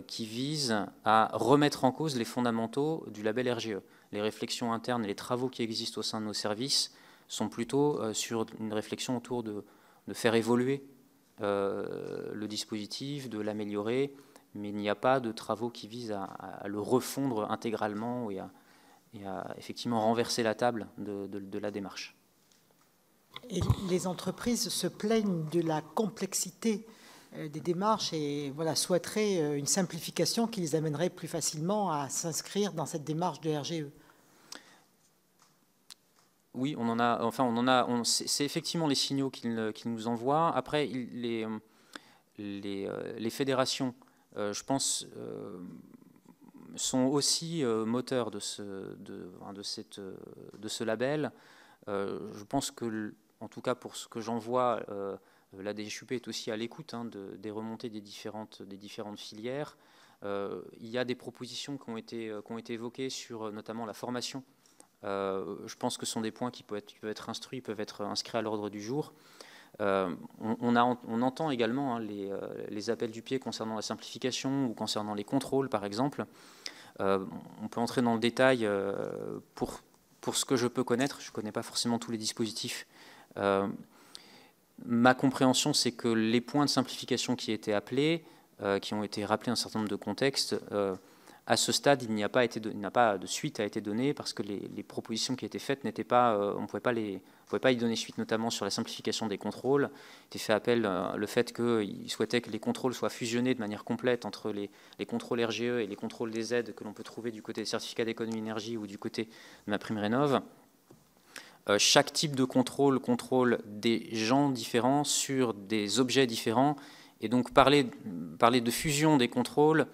qui visent à remettre en cause les fondamentaux du label RGE. Les réflexions internes et les travaux qui existent au sein de nos services sont plutôt sur une réflexion autour de faire évoluer le dispositif, de l'améliorer, mais il n'y a pas de travaux qui visent à le refondre intégralement et à effectivement renverser la table de la démarche. Et les entreprises se plaignent de la complexité des démarches et souhaiteraient une simplification qui les amènerait plus facilement à s'inscrire dans cette démarche de RGE. Oui, c'est effectivement les signaux qu'ils nous envoient. Après, les fédérations, je pense, sont aussi moteurs de ce label. Je pense que, en tout cas pour ce que j'en vois, la DHUP est aussi à l'écoute des remontées des différentes filières. Il y a des propositions qui ont été évoquées sur notamment la formation. Je pense que ce sont des points qui peuvent être instruits, peuvent être inscrits à l'ordre du jour. On entend également les appels du pied concernant la simplification ou concernant les contrôles, par exemple. On peut entrer dans le détail pour ce que je peux connaître. Je ne connais pas forcément tous les dispositifs. Ma compréhension, c'est que les points de simplification qui étaient appelés, qui ont été rappelés dans un certain nombre de contextes, à ce stade, il n'a pas de suite a été donnée parce que les propositions qui étaient faites n'étaient pas, on ne pouvait pas y donner suite, notamment sur la simplification des contrôles. Il était fait appel le fait qu'il souhaitait que les contrôles soient fusionnés de manière complète entre les contrôles RGE et les contrôles des aides que l'on peut trouver du côté des certificats d'économie d'énergie ou du côté de MaPrimeRénov'. Chaque type de contrôle contrôle des gens différents sur des objets différents, et donc parler de fusion des contrôles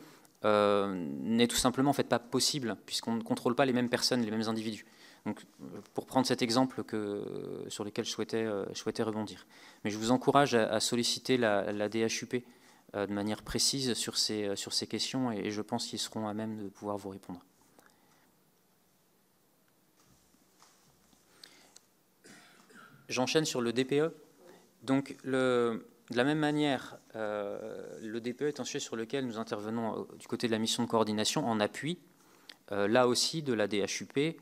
n'est tout simplement en fait pas possible puisqu'on ne contrôle pas les mêmes personnes, les mêmes individus. Donc, pour prendre cet exemple sur lequel je souhaitais rebondir. Mais je vous encourage à solliciter la DHUP de manière précise sur ces questions et je pense qu'ils seront à même de pouvoir vous répondre. J'enchaîne sur le DPE. Donc, de la même manière, le DPE est un sujet sur lequel nous intervenons du côté de la mission de coordination en appui, là aussi de la DHUP,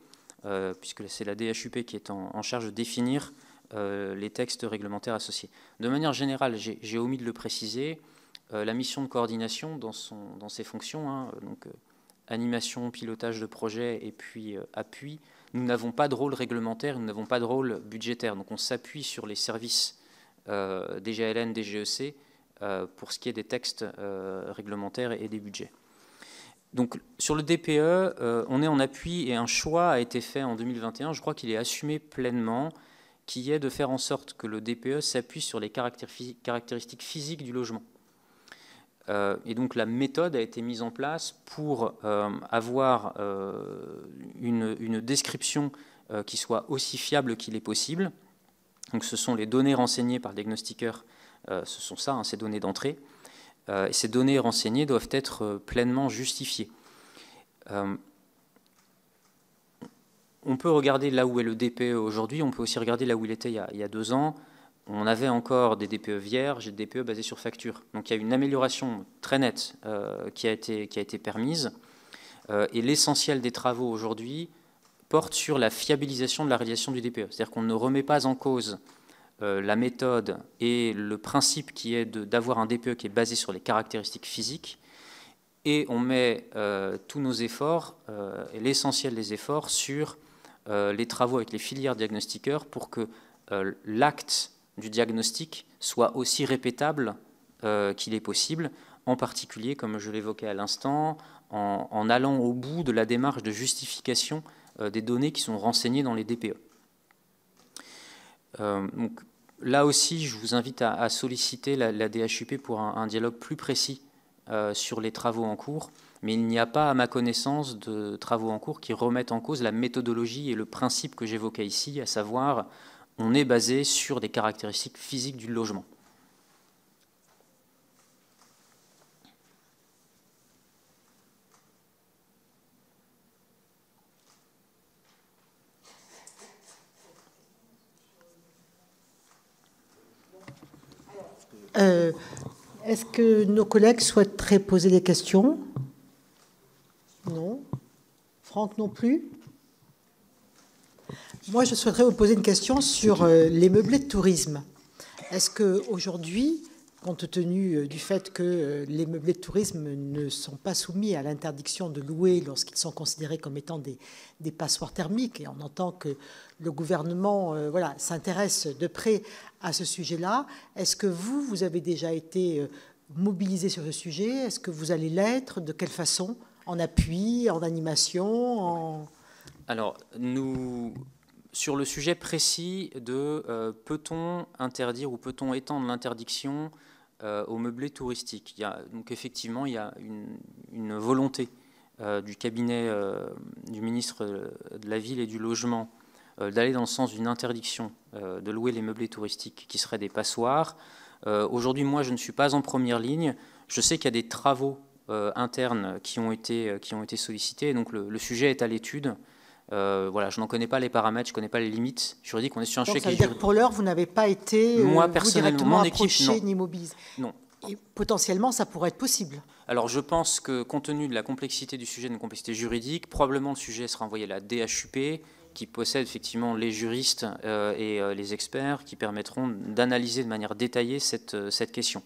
puisque c'est la DHUP qui est en charge de définir les textes réglementaires associés. De manière générale, j'ai omis de le préciser, la mission de coordination dans ses fonctions, donc animation, pilotage de projet et puis appui, nous n'avons pas de rôle réglementaire, nous n'avons pas de rôle budgétaire. Donc on s'appuie sur les services DGLN, DGEC pour ce qui est des textes réglementaires et des budgets. Donc sur le DPE, on est en appui et un choix a été fait en 2021, je crois qu'il est assumé pleinement, qui est de faire en sorte que le DPE s'appuie sur les caractéristiques physiques du logement. Et donc la méthode a été mise en place pour avoir une description qui soit aussi fiable qu'il est possible. Donc ce sont les données renseignées par le diagnostiqueur, ce sont ça, hein, ces données d'entrée. Et ces données renseignées doivent être pleinement justifiées. On peut regarder là où est le DPE aujourd'hui, on peut aussi regarder là où il était il y a 2 ans. On avait encore des DPE vierges et des DPE basés sur facture. Donc il y a une amélioration très nette qui a été permise. Et l'essentiel des travaux aujourd'hui porte sur la fiabilisation de la réalisation du DPE. C'est-à-dire qu'on ne remet pas en cause la méthode et le principe qui est d'avoir un DPE qui est basé sur les caractéristiques physiques, et on met tous nos efforts, et l'essentiel des efforts, sur les travaux avec les filières diagnostiqueurs pour que l'acte du diagnostic soit aussi répétable qu'il est possible, en particulier, comme je l'évoquais à l'instant, en allant au bout de la démarche de justification des données qui sont renseignées dans les DPE. Donc, là aussi, je vous invite à solliciter la DHUP pour un dialogue plus précis sur les travaux en cours, mais il n'y a pas, à ma connaissance, de travaux en cours qui remettent en cause la méthodologie et le principe que j'évoquais ici, à savoir, on est basé sur des caractéristiques physiques du logement. Est-ce que nos collègues souhaiteraient poser des questions? Non. Franck non plus? Moi, je souhaiterais vous poser une question sur les meublés de tourisme. Est-ce qu'aujourd'hui, compte tenu du fait que les meublés de tourisme ne sont pas soumis à l'interdiction de louer lorsqu'ils sont considérés comme étant des passoires thermiques, et on entend que le gouvernement s'intéresse de près à ce sujet-là, est-ce que vous avez déjà été mobilisé sur ce sujet? Est-ce que vous allez l'être? De quelle façon? En appui, en animation, Alors, sur le sujet précis de peut-on interdire ou peut-on étendre l'interdiction aux meublés touristiques, donc effectivement, il y a une volonté du cabinet du ministre de la Ville et du Logement d'aller dans le sens d'une interdiction de louer les meublés touristiques qui seraient des passoires. Aujourd'hui, moi, je ne suis pas en première ligne. Je sais qu'il y a des travaux internes qui ont été sollicités, donc le sujet est à l'étude. Voilà, je n'en connais pas les paramètres, je ne connais pas les limites juridiques. On est sur un sujet qui est juridique. Ça veut dire que pour l'heure, vous n'avez pas été moi, personnellement, directement approché ni mobilisé. Non. Et potentiellement, ça pourrait être possible. Alors, je pense que, compte tenu de la complexité du sujet, de la complexité juridique, probablement le sujet sera envoyé à la DHUP, qui possède effectivement les juristes et les experts qui permettront d'analyser de manière détaillée cette question.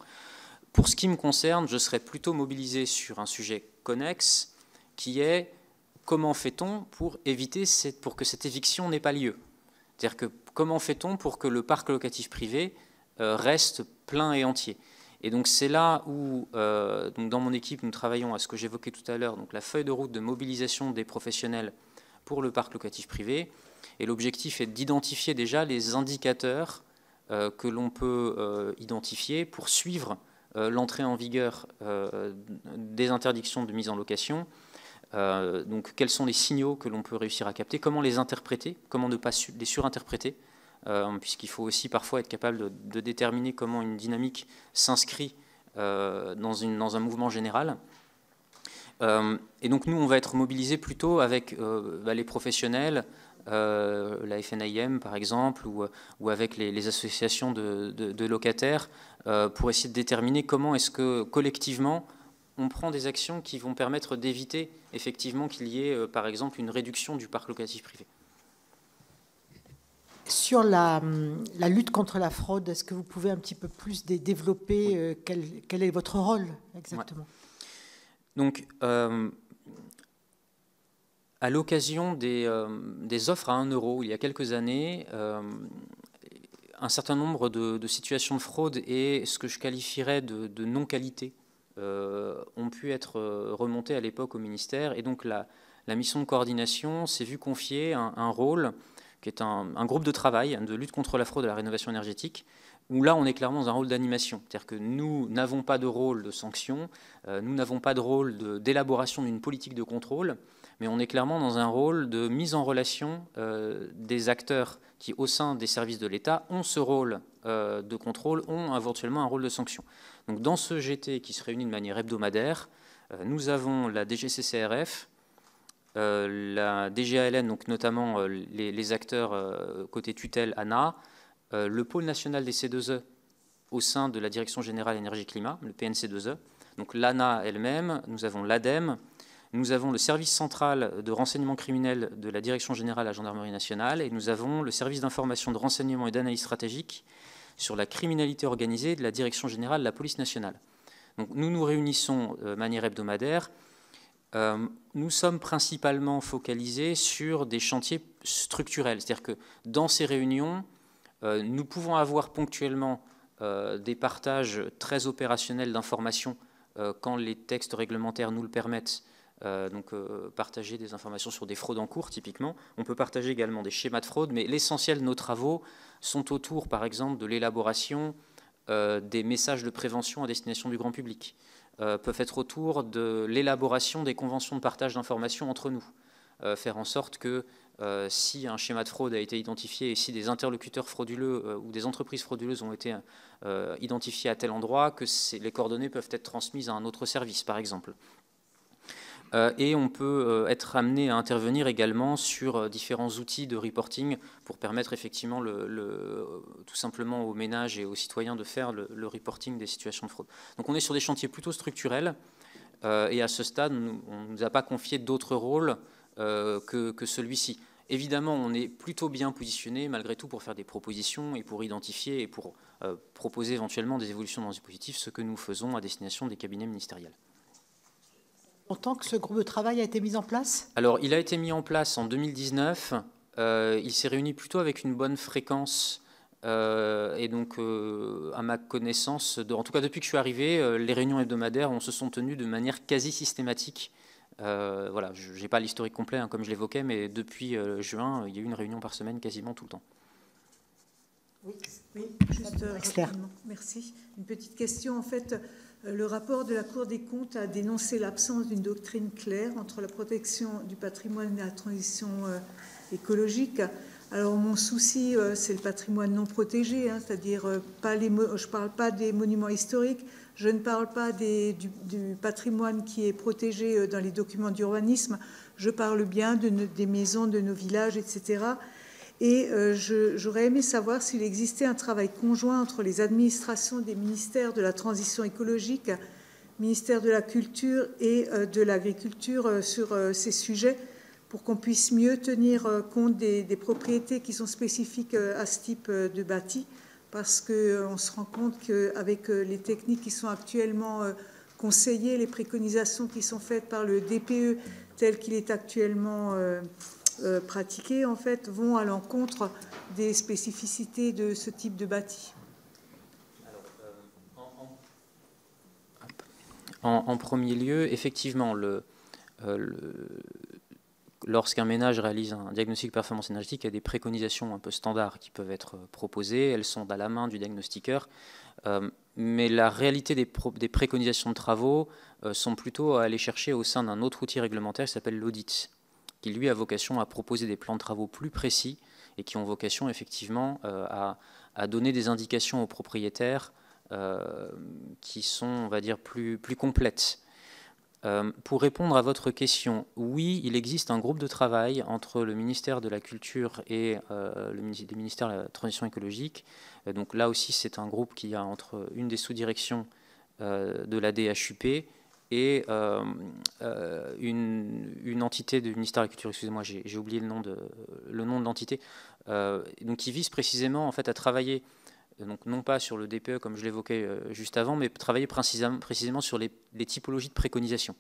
Pour ce qui me concerne, je serais plutôt mobilisé sur un sujet connexe, qui est comment fait-on pour éviter pour que cette éviction n'ait pas lieu? C'est-à-dire que comment fait-on pour que le parc locatif privé reste plein et entier? Et donc c'est là où, donc dans mon équipe, nous travaillons à ce que j'évoquais tout à l'heure, donc la feuille de route de mobilisation des professionnels pour le parc locatif privé. Et l'objectif est d'identifier déjà les indicateurs que l'on peut identifier pour suivre l'entrée en vigueur des interdictions de mise en location. Donc quels sont les signaux que l'on peut réussir à capter, comment les interpréter, comment ne pas les surinterpréter, puisqu'il faut aussi parfois être capable de déterminer comment une dynamique s'inscrit dans un mouvement général. Et donc nous, on va être mobilisés plutôt avec les professionnels, la FNIM par exemple, ou avec les associations de locataires, pour essayer de déterminer comment est-ce que collectivement on prend des actions qui vont permettre d'éviter effectivement qu'il y ait par exemple une réduction du parc locatif privé. Sur la lutte contre la fraude, est-ce que vous pouvez un petit peu plus développer quel est votre rôle exactement? Ouais. Donc, à l'occasion des offres à 1 euro, il y a quelques années, un certain nombre de situations de fraude et ce que je qualifierais de non-qualité ont pu être remontées à l'époque au ministère. Et donc la mission de coordination s'est vue confier un rôle qui est un groupe de travail de lutte contre la fraude à la rénovation énergétique, où là on est clairement dans un rôle d'animation. C'est-à-dire que nous n'avons pas de rôle de sanction, nous n'avons pas de rôle d'élaboration d'une politique de contrôle, mais on est clairement dans un rôle de mise en relation des acteurs qui, au sein des services de l'État, ont ce rôle de contrôle, ont éventuellement un rôle de sanction. Donc dans ce GT qui se réunit de manière hebdomadaire, nous avons la DGCCRF, la DGALN, donc notamment les acteurs côté tutelle ANA, le pôle national des C2E au sein de la Direction générale énergie-climat, le PNC2E, donc l'ANA elle-même, nous avons l'ADEME, nous avons le service central de renseignement criminel de la Direction générale de la gendarmerie nationale et nous avons le service d'information de renseignement et d'analyse stratégique sur la criminalité organisée de la Direction générale de la police nationale. Donc nous nous réunissons de manière hebdomadaire. Nous sommes principalement focalisés sur des chantiers structurels. C'est-à-dire que dans ces réunions, nous pouvons avoir ponctuellement des partages très opérationnels d'informations quand les textes réglementaires nous le permettent. Partager des informations sur des fraudes en cours, typiquement. On peut partager également des schémas de fraude, mais l'essentiel de nos travaux sont autour, par exemple, de l'élaboration des messages de prévention à destination du grand public, peuvent être autour de l'élaboration des conventions de partage d'informations entre nous, faire en sorte que si un schéma de fraude a été identifié et si des interlocuteurs frauduleux ou des entreprises frauduleuses ont été identifiés à tel endroit, que les coordonnées peuvent être transmises à un autre service, par exemple. Et on peut être amené à intervenir également sur différents outils de reporting pour permettre effectivement tout simplement aux ménages et aux citoyens de faire le reporting des situations de fraude. Donc on est sur des chantiers plutôt structurels et à ce stade, on ne nous a pas confié d'autres rôles que celui-ci. Évidemment, on est plutôt bien positionné malgré tout pour faire des propositions et pour identifier et pour proposer éventuellement des évolutions dans le dispositif, ce que nous faisons à destination des cabinets ministériels. Longtemps que ce groupe de travail a été mis en place ? Alors, il a été mis en place en 2019. Il s'est réuni plutôt avec une bonne fréquence. Et donc, à ma connaissance, en tout cas depuis que je suis arrivé, les réunions hebdomadaires se sont tenues de manière quasi systématique. Voilà, je n'ai pas l'historique complet, hein, comme je l'évoquais, mais depuis juin, il y a eu une réunion par semaine quasiment tout le temps. Oui, juste rapidement. Merci. Une petite question. En fait, le rapport de la Cour des comptes a dénoncé l'absence d'une doctrine claire entre la protection du patrimoine et la transition écologique. Alors, mon souci, c'est le patrimoine non protégé, hein, c'est-à-dire je ne parle pas des monuments historiques, je ne parle pas du patrimoine qui est protégé dans les documents d'urbanisme, je parle bien des maisons de nos villages, etc. Et j'aurais aimé savoir s'il existait un travail conjoint entre les administrations des ministères de la transition écologique, ministère de la Culture et de l'Agriculture sur ces sujets pour qu'on puisse mieux tenir compte des propriétés qui sont spécifiques à ce type de bâti, parce qu'on se rend compte qu'avec les techniques qui sont actuellement conseillées, les préconisations qui sont faites par le DPE tel qu'il est actuellement pratiqués, en fait, vont à l'encontre des spécificités de ce type de bâti. En premier lieu, effectivement, lorsqu'un ménage réalise un diagnostic de performance énergétique, il y a des préconisations un peu standards qui peuvent être proposées. Elles sont à la main du diagnostiqueur. Mais la réalité des préconisations de travaux sont plutôt à aller chercher au sein d'un autre outil réglementaire qui s'appelle l'audit, qui lui a vocation à proposer des plans de travaux plus précis et qui ont vocation effectivement à donner des indications aux propriétaires qui sont, on va dire, plus complètes. Pour répondre à votre question, oui, il existe un groupe de travail entre le ministère de la Culture et le ministère de la Transition écologique. Donc là aussi, c'est un groupe qui a entre une des sous-directions de la DHUP et une entité du ministère de la Culture, excusez-moi, j'ai oublié le nom de l'entité, donc qui vise précisément en fait à travailler, donc non pas sur le DPE comme je l'évoquais juste avant, mais travailler précisément sur les typologies de préconisation.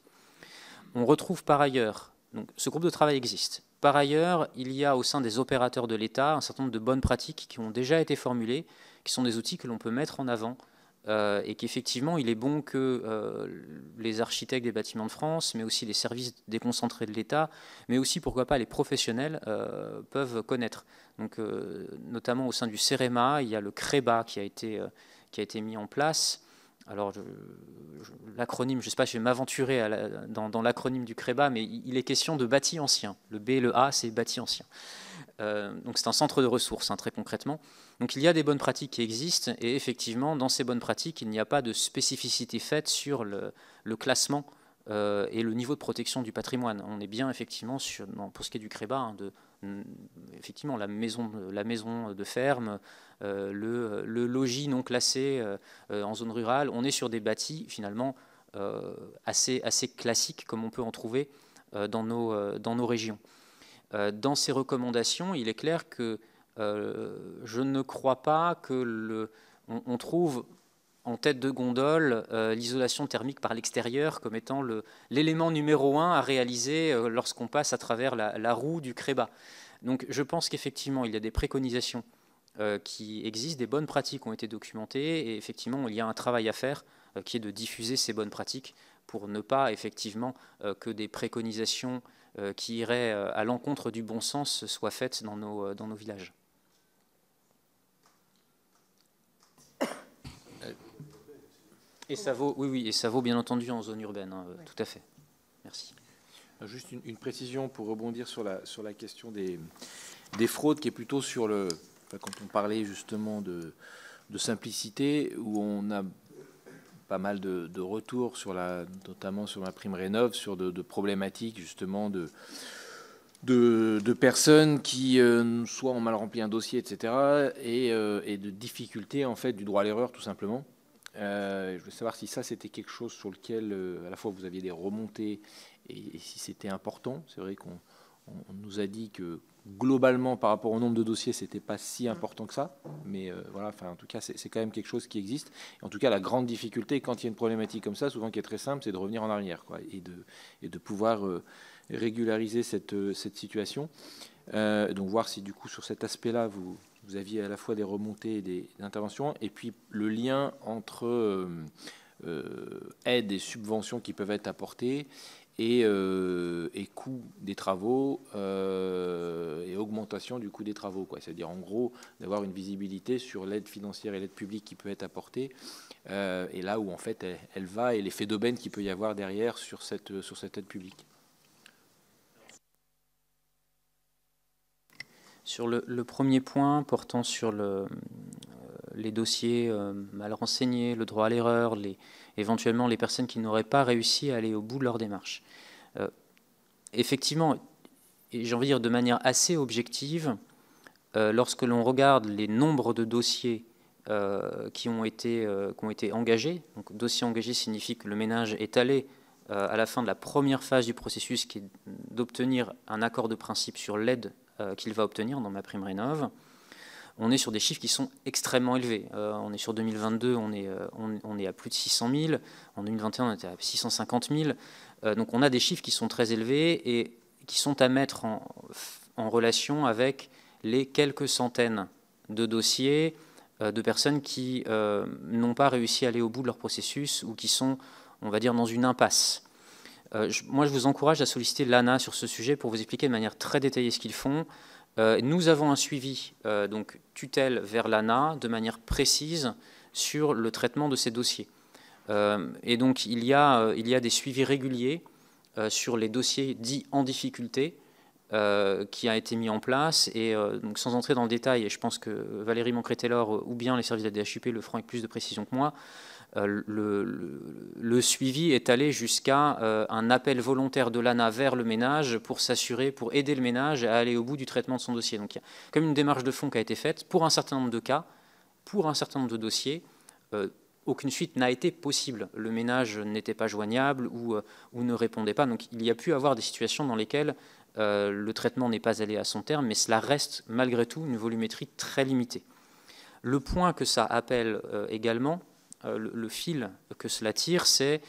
On retrouve par ailleurs, donc ce groupe de travail existe. Par ailleurs, il y a au sein des opérateurs de l'État un certain nombre de bonnes pratiques qui ont déjà été formulées, qui sont des outils que l'on peut mettre en avant et qu'effectivement, il est bon que les architectes des bâtiments de France, mais aussi les services déconcentrés de l'État, mais aussi, pourquoi pas, les professionnels peuvent connaître. Donc, notamment au sein du CEREMA, il y a le CREBA qui a été mis en place. Alors, l'acronyme, je ne sais pas, je vais m'aventurer dans l'acronyme du CREBA, mais il est question de bâti ancien. Le B et le A, c'est bâti ancien. Donc c'est un centre de ressources, hein, très concrètement. Donc il y a des bonnes pratiques qui existent, et effectivement, dans ces bonnes pratiques, il n'y a pas de spécificité faite sur le classement et le niveau de protection du patrimoine. On est bien effectivement, pour ce qui est du CREBA, hein, effectivement la maison de ferme, le logis non classé en zone rurale. On est sur des bâtis finalement assez classiques, comme on peut en trouver dans nos régions. Dans ces recommandations, il est clair que je ne crois pas que on trouve en tête de gondole l'isolation thermique par l'extérieur comme étant l'élément numéro 1 à réaliser lorsqu'on passe à travers la roue du CREBA. Donc je pense qu'effectivement, il y a des préconisations qui existent, des bonnes pratiques ont été documentées, et effectivement, il y a un travail à faire qui est de diffuser ces bonnes pratiques pour ne pas effectivement que des préconisations qui iraient à l'encontre du bon sens soient faites dans nos villages. Et ça vaut, oui, et ça vaut bien entendu en zone urbaine, hein, oui. Tout à fait. Merci. Juste une précision pour rebondir sur la question des fraudes, qui est plutôt sur quand on parlait justement de simplicité, où on a pas mal de retours notamment sur ma prime rénov, sur de problématiques justement de personnes qui soit ont mal rempli un dossier, etc., et de difficultés en fait du droit à l'erreur, tout simplement. Je voulais savoir si ça c'était quelque chose sur lequel à la fois vous aviez des remontées et si c'était important. C'est vrai qu'on nous a dit que globalement par rapport au nombre de dossiers c'était pas si important que ça, mais voilà, enfin en tout cas c'est quand même quelque chose qui existe. En tout cas, la grande difficulté quand il y a une problématique comme ça, souvent qui est très simple, c'est de revenir en arrière, quoi, et de pouvoir régulariser cette situation. Donc voir si du coup sur cet aspect-là vous aviez à la fois des remontées et des interventions, et puis le lien entre aides et subventions qui peuvent être apportées et coût des travaux et augmentation du coût des travaux, quoi. C'est-à-dire en gros d'avoir une visibilité sur l'aide financière et l'aide publique qui peut être apportée, et là où en fait elle va, et l'effet d'aubaine qu'il peut y avoir derrière sur cette aide publique. Sur le premier point portant sur les dossiers mal renseignés, le droit à l'erreur, éventuellement les personnes qui n'auraient pas réussi à aller au bout de leur démarche. Effectivement, et j'ai envie de dire de manière assez objective, lorsque l'on regarde les nombres de dossiers qui ont été engagés, donc dossier engagé signifie que le ménage est allé à la fin de la première phase du processus, qui est d'obtenir un accord de principe sur l'aide qu'il va obtenir dans ma prime rénov'. On est sur des chiffres qui sont extrêmement élevés. On est sur 2022, on est à plus de 600 000. En 2021, on était à 650 000. Donc on a des chiffres qui sont très élevés et qui sont à mettre en relation avec les quelques centaines de dossiers de personnes qui n'ont pas réussi à aller au bout de leur processus ou qui sont, on va dire, dans une impasse. Moi, je vous encourage à solliciter l'ANA sur ce sujet pour vous expliquer de manière très détaillée ce qu'ils font. Nous avons un suivi, donc tutelle vers l'ANA, de manière précise sur le traitement de ces dossiers. Et donc, il y a des suivis réguliers sur les dossiers dits en difficulté qui a été mis en place. Et donc, sans entrer dans le détail, et je pense que Valérie Moncret-Taylor ou bien les services de la DHUP le feront avec plus de précision que moi, le suivi est allé jusqu'à un appel volontaire de l'ANA vers le ménage pour aider le ménage à aller au bout du traitement de son dossier. Donc il y a comme une démarche de fond qui a été faite pour un certain nombre de cas, pour un certain nombre de dossiers. Aucune suite n'a été possible. Le ménage n'était pas joignable ou ne répondait pas. Donc il y a pu avoir des situations dans lesquelles le traitement n'est pas allé à son terme, mais cela reste malgré tout une volumétrie très limitée. Le point que ça appelle également, le fil que cela tire, c'est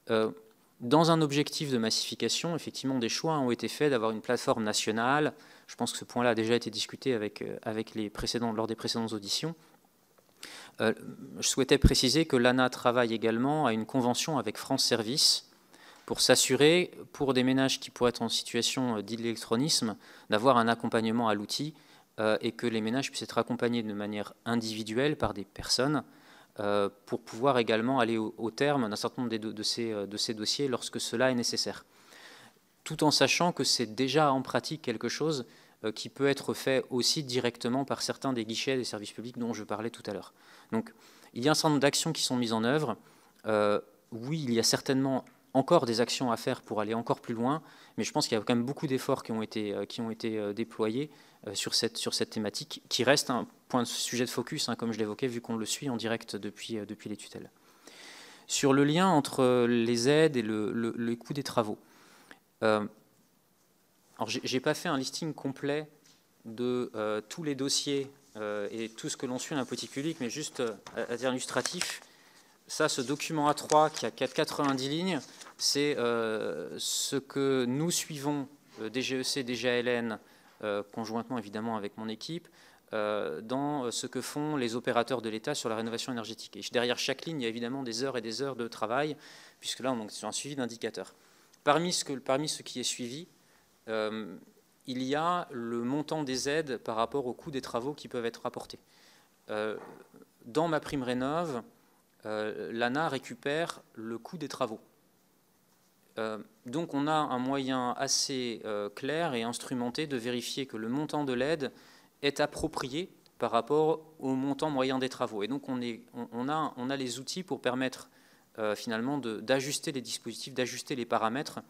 dans un objectif de massification, effectivement, des choix ont été faits d'avoir une plateforme nationale. Je pense que ce point-là a déjà été discuté lors des précédentes auditions. Je souhaitais préciser que l'ANA travaille également à une convention avec France Service pour s'assurer, pour des ménages qui pourraient être en situation d'illectronisme, d'avoir un accompagnement à l'outil et que les ménages puissent être accompagnés de manière individuelle par des personnes pour pouvoir également aller au terme d'un certain nombre de ces dossiers lorsque cela est nécessaire. Tout en sachant que c'est déjà en pratique quelque chose qui peut être fait aussi directement par certains des guichets des services publics dont je parlais tout à l'heure. Donc, il y a un certain nombre d'actions qui sont mises en œuvre. Oui, il y a certainement encore des actions à faire pour aller encore plus loin, mais je pense qu'il y a quand même beaucoup d'efforts qui ont été déployés sur cette thématique, qui reste un sujet de focus, comme je l'évoquais, vu qu'on le suit en direct depuis les tutelles. Sur le lien entre les aides et le coût des travaux. Alors, je n'ai pas fait un listing complet de tous les dossiers et tout ce que l'on suit dans la politique publique, mais juste à titre illustratif, ça, ce document A3 qui a 90 lignes, c'est ce que nous suivons, DGEC, DGALN, conjointement évidemment avec mon équipe, dans ce que font les opérateurs de l'État sur la rénovation énergétique. Et derrière chaque ligne, il y a évidemment des heures et des heures de travail, puisque là, on est sur un suivi d'indicateurs. Parmi ce qui est suivi, il y a le montant des aides par rapport au coût des travaux qui peuvent être apportés. Dans MaPrimeRénov', l'ANA récupère le coût des travaux. Donc on a un moyen assez clair et instrumenté de vérifier que le montant de l'aide est approprié par rapport au montant moyen des travaux. Et donc on a les outils pour permettre finalement d'ajuster les dispositifs, d'ajuster les paramètres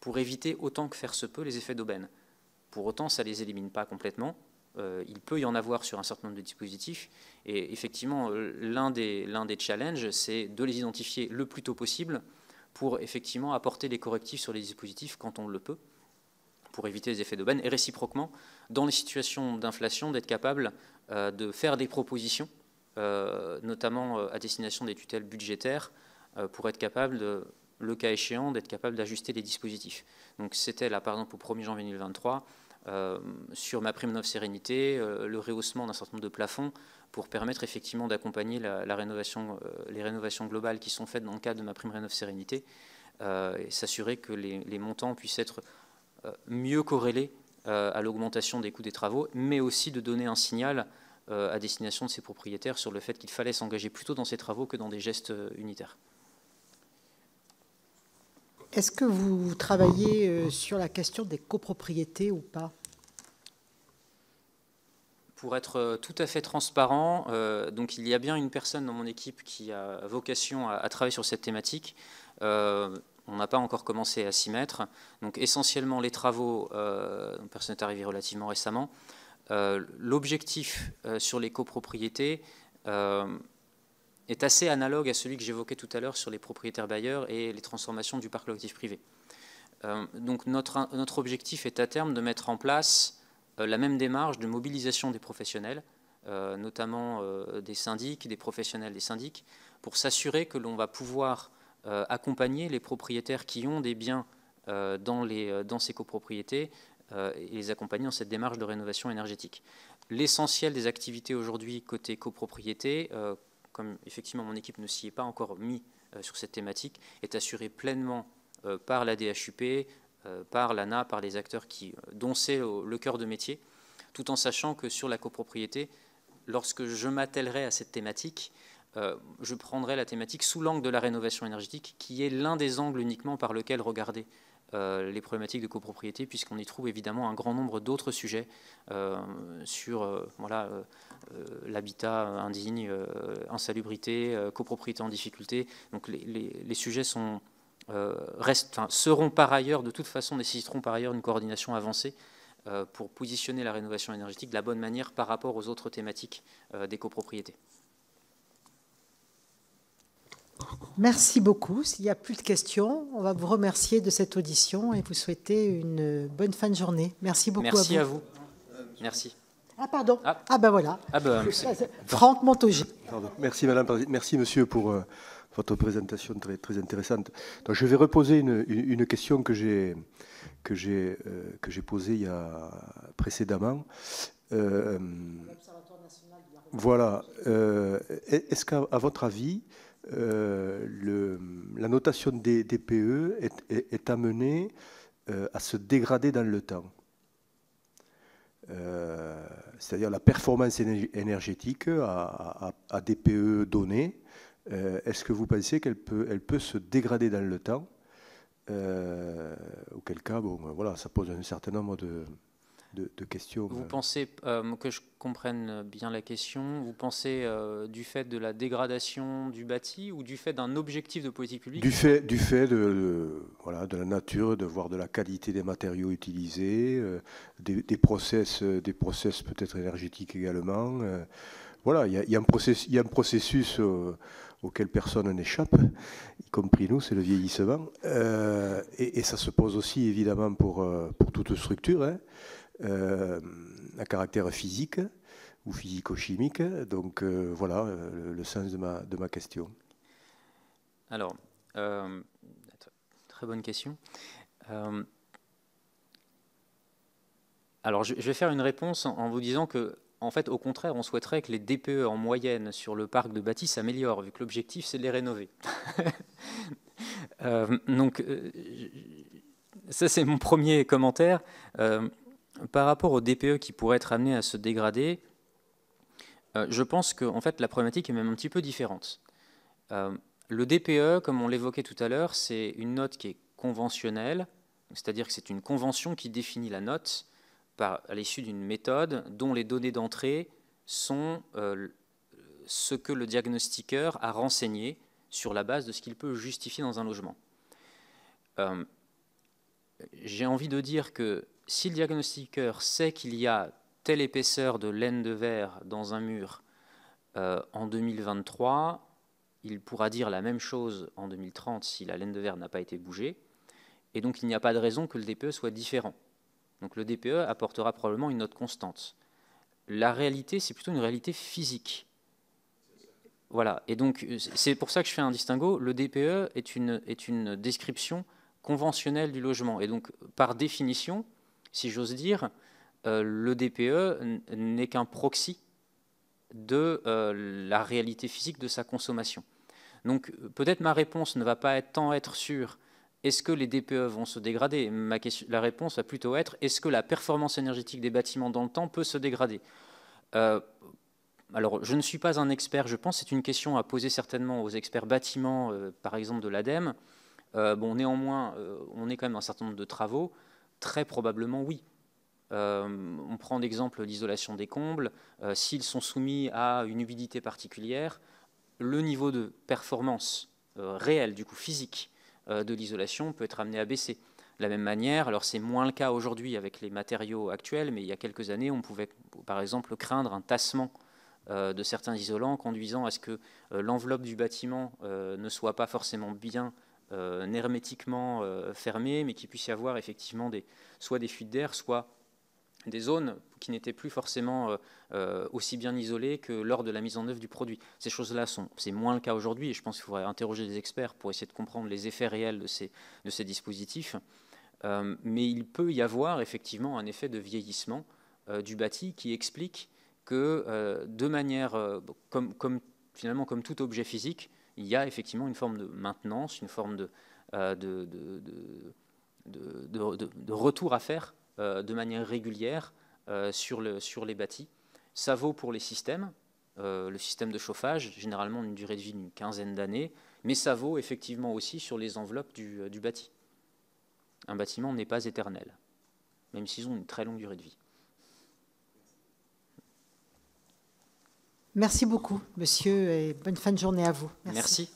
pour éviter autant que faire se peut les effets d'aubaine. Pour autant, ça ne les élimine pas complètement. Il peut y en avoir sur un certain nombre de dispositifs. Et effectivement, l'un des challenges, c'est de les identifier le plus tôt possible pour effectivement apporter les correctifs sur les dispositifs quand on le peut, pour éviter les effets d'aubaine. Et réciproquement, dans les situations d'inflation, d'être capable de faire des propositions, notamment à destination des tutelles budgétaires, pour être capable, le cas échéant, d'être capable d'ajuster les dispositifs. Donc c'était là, par exemple, au 1er janvier 2023, sur MaPrimeRénov' Sérénité, le rehaussement d'un certain nombre de plafonds pour permettre effectivement d'accompagner les rénovations globales qui sont faites dans le cadre de MaPrimeRénov' Sérénité et s'assurer que les montants puissent être mieux corrélés à l'augmentation des coûts des travaux, mais aussi de donner un signal à destination de ces propriétaires sur le fait qu'il fallait s'engager plutôt dans ces travaux que dans des gestes unitaires. Est-ce que vous travaillez sur la question des copropriétés ou pas? Pour être tout à fait transparent, donc il y a bien une personne dans mon équipe qui a vocation à travailler sur cette thématique. On n'a pas encore commencé à s'y mettre. Donc essentiellement les travaux, personne est arrivé relativement récemment. L'objectif sur les copropriétés est assez analogue à celui que j'évoquais tout à l'heure sur les propriétaires bailleurs et les transformations du parc locatif privé. Donc notre objectif est à terme de mettre en place la même démarche de mobilisation des professionnels, notamment des syndics, des professionnels des syndics, pour s'assurer que l'on va pouvoir accompagner les propriétaires qui ont des biens dans ces copropriétés et les accompagner dans cette démarche de rénovation énergétique. L'essentiel des activités aujourd'hui côté copropriété, comme effectivement mon équipe ne s'y est pas encore mis sur cette thématique, est assurée pleinement par la DHUP, par l'ANA, par les acteurs dont c'est le cœur de métier, tout en sachant que sur la copropriété, lorsque je m'attellerai à cette thématique, je prendrai la thématique sous l'angle de la rénovation énergétique, qui est l'un des angles uniquement par lequel regarder les problématiques de copropriété, puisqu'on y trouve évidemment un grand nombre d'autres sujets sur l'habitat indigne, insalubrité, copropriété en difficulté. Donc les sujets seront par ailleurs, de toute façon, nécessiteront par ailleurs une coordination avancée pour positionner la rénovation énergétique de la bonne manière par rapport aux autres thématiques des copropriétés. Merci beaucoup. S'il n'y a plus de questions, on va vous remercier de cette audition et vous souhaiter une bonne fin de journée. Merci beaucoup. Merci à vous. Merci. Ah pardon. Ah ben voilà. Franck Montaugé. Merci madame, merci monsieur pour votre présentation très, très intéressante. Donc, je vais reposer une question que j'ai posée précédemment. Voilà. Est-ce qu'à votre avis, la notation des DPE est amenée à se dégrader dans le temps? C'est-à-dire la performance énergétique à DPE donnée, est-ce que vous pensez qu'elle peut se dégrader dans le temps? Auquel cas, bon, voilà, ça pose un certain nombre de questions. Vous pensez, que je comprenne bien la question, vous pensez du fait de la dégradation du bâti ou du fait d'un objectif de politique publique? Du fait voilà, de la nature, de voir de la qualité des matériaux utilisés, des process peut-être énergétiques également. Voilà, il y a un processus auquel personne n'échappe, y compris nous, c'est le vieillissement. Et ça se pose aussi évidemment pour toute structure, hein. À caractère physique ou physico-chimique. Donc voilà le sens de ma question. Alors, très bonne question. Alors, je vais faire une réponse en vous disant que, en fait, au contraire, on souhaiterait que les DPE en moyenne sur le parc de bâti s'améliorent, vu que l'objectif, c'est de les rénover. Donc, ça, c'est mon premier commentaire. Par rapport au DPE qui pourrait être amené à se dégrader, je pense que en fait, la problématique est même un petit peu différente. Le DPE, comme on l'évoquait tout à l'heure, c'est une note qui est conventionnelle, c'est-à-dire que c'est une convention qui définit la note à l'issue d'une méthode dont les données d'entrée sont ce que le diagnostiqueur a renseigné sur la base de ce qu'il peut justifier dans un logement. J'ai envie de dire que si le diagnostiqueur sait qu'il y a telle épaisseur de laine de verre dans un mur en 2023, il pourra dire la même chose en 2030 si la laine de verre n'a pas été bougée. Et donc, il n'y a pas de raison que le DPE soit différent. Donc, le DPE apportera probablement une note constante. La réalité, c'est plutôt une réalité physique. Voilà. Et donc, c'est pour ça que je fais un distinguo. Le DPE est une description conventionnelle du logement. Et donc, par définition, si j'ose dire, le DPE n'est qu'un proxy de la réalité physique de sa consommation. Donc peut-être ma réponse ne va pas tant être sur est-ce que les DPE vont se dégrader. La réponse va plutôt être est-ce que la performance énergétique des bâtiments dans le temps peut se dégrader. Alors je ne suis pas un expert, je pense que c'est une question à poser certainement aux experts bâtiments, par exemple de l'ADEME. Bon, néanmoins, on est quand même dans un certain nombre de travaux. Très probablement, oui. On prend l'exemple d'isolation des combles. S'ils sont soumis à une humidité particulière, le niveau de performance réelle, du coup physique, de l'isolation peut être amené à baisser. De la même manière, alors c'est moins le cas aujourd'hui avec les matériaux actuels, mais il y a quelques années, on pouvait par exemple craindre un tassement de certains isolants conduisant à ce que l'enveloppe du bâtiment ne soit pas forcément bien hermétiquement fermée, mais qu'il puisse y avoir effectivement soit des fuites d'air, soit des zones qui n'étaient plus forcément aussi bien isolées que lors de la mise en œuvre du produit. Ces choses-là, c'est moins le cas aujourd'hui, et je pense qu'il faudrait interroger des experts pour essayer de comprendre les effets réels de ces dispositifs. Mais il peut y avoir effectivement un effet de vieillissement du bâti qui explique que de manière, finalement comme tout objet physique, il y a effectivement une forme de maintenance, une forme de retour à faire de manière régulière sur les bâtis. Ça vaut pour les systèmes, le système de chauffage, généralement une durée de vie d'une 15aine d'années, mais ça vaut effectivement aussi sur les enveloppes du bâti. Un bâtiment n'est pas éternel, même s'ils ont une très longue durée de vie. Merci beaucoup, monsieur, et bonne fin de journée à vous. Merci.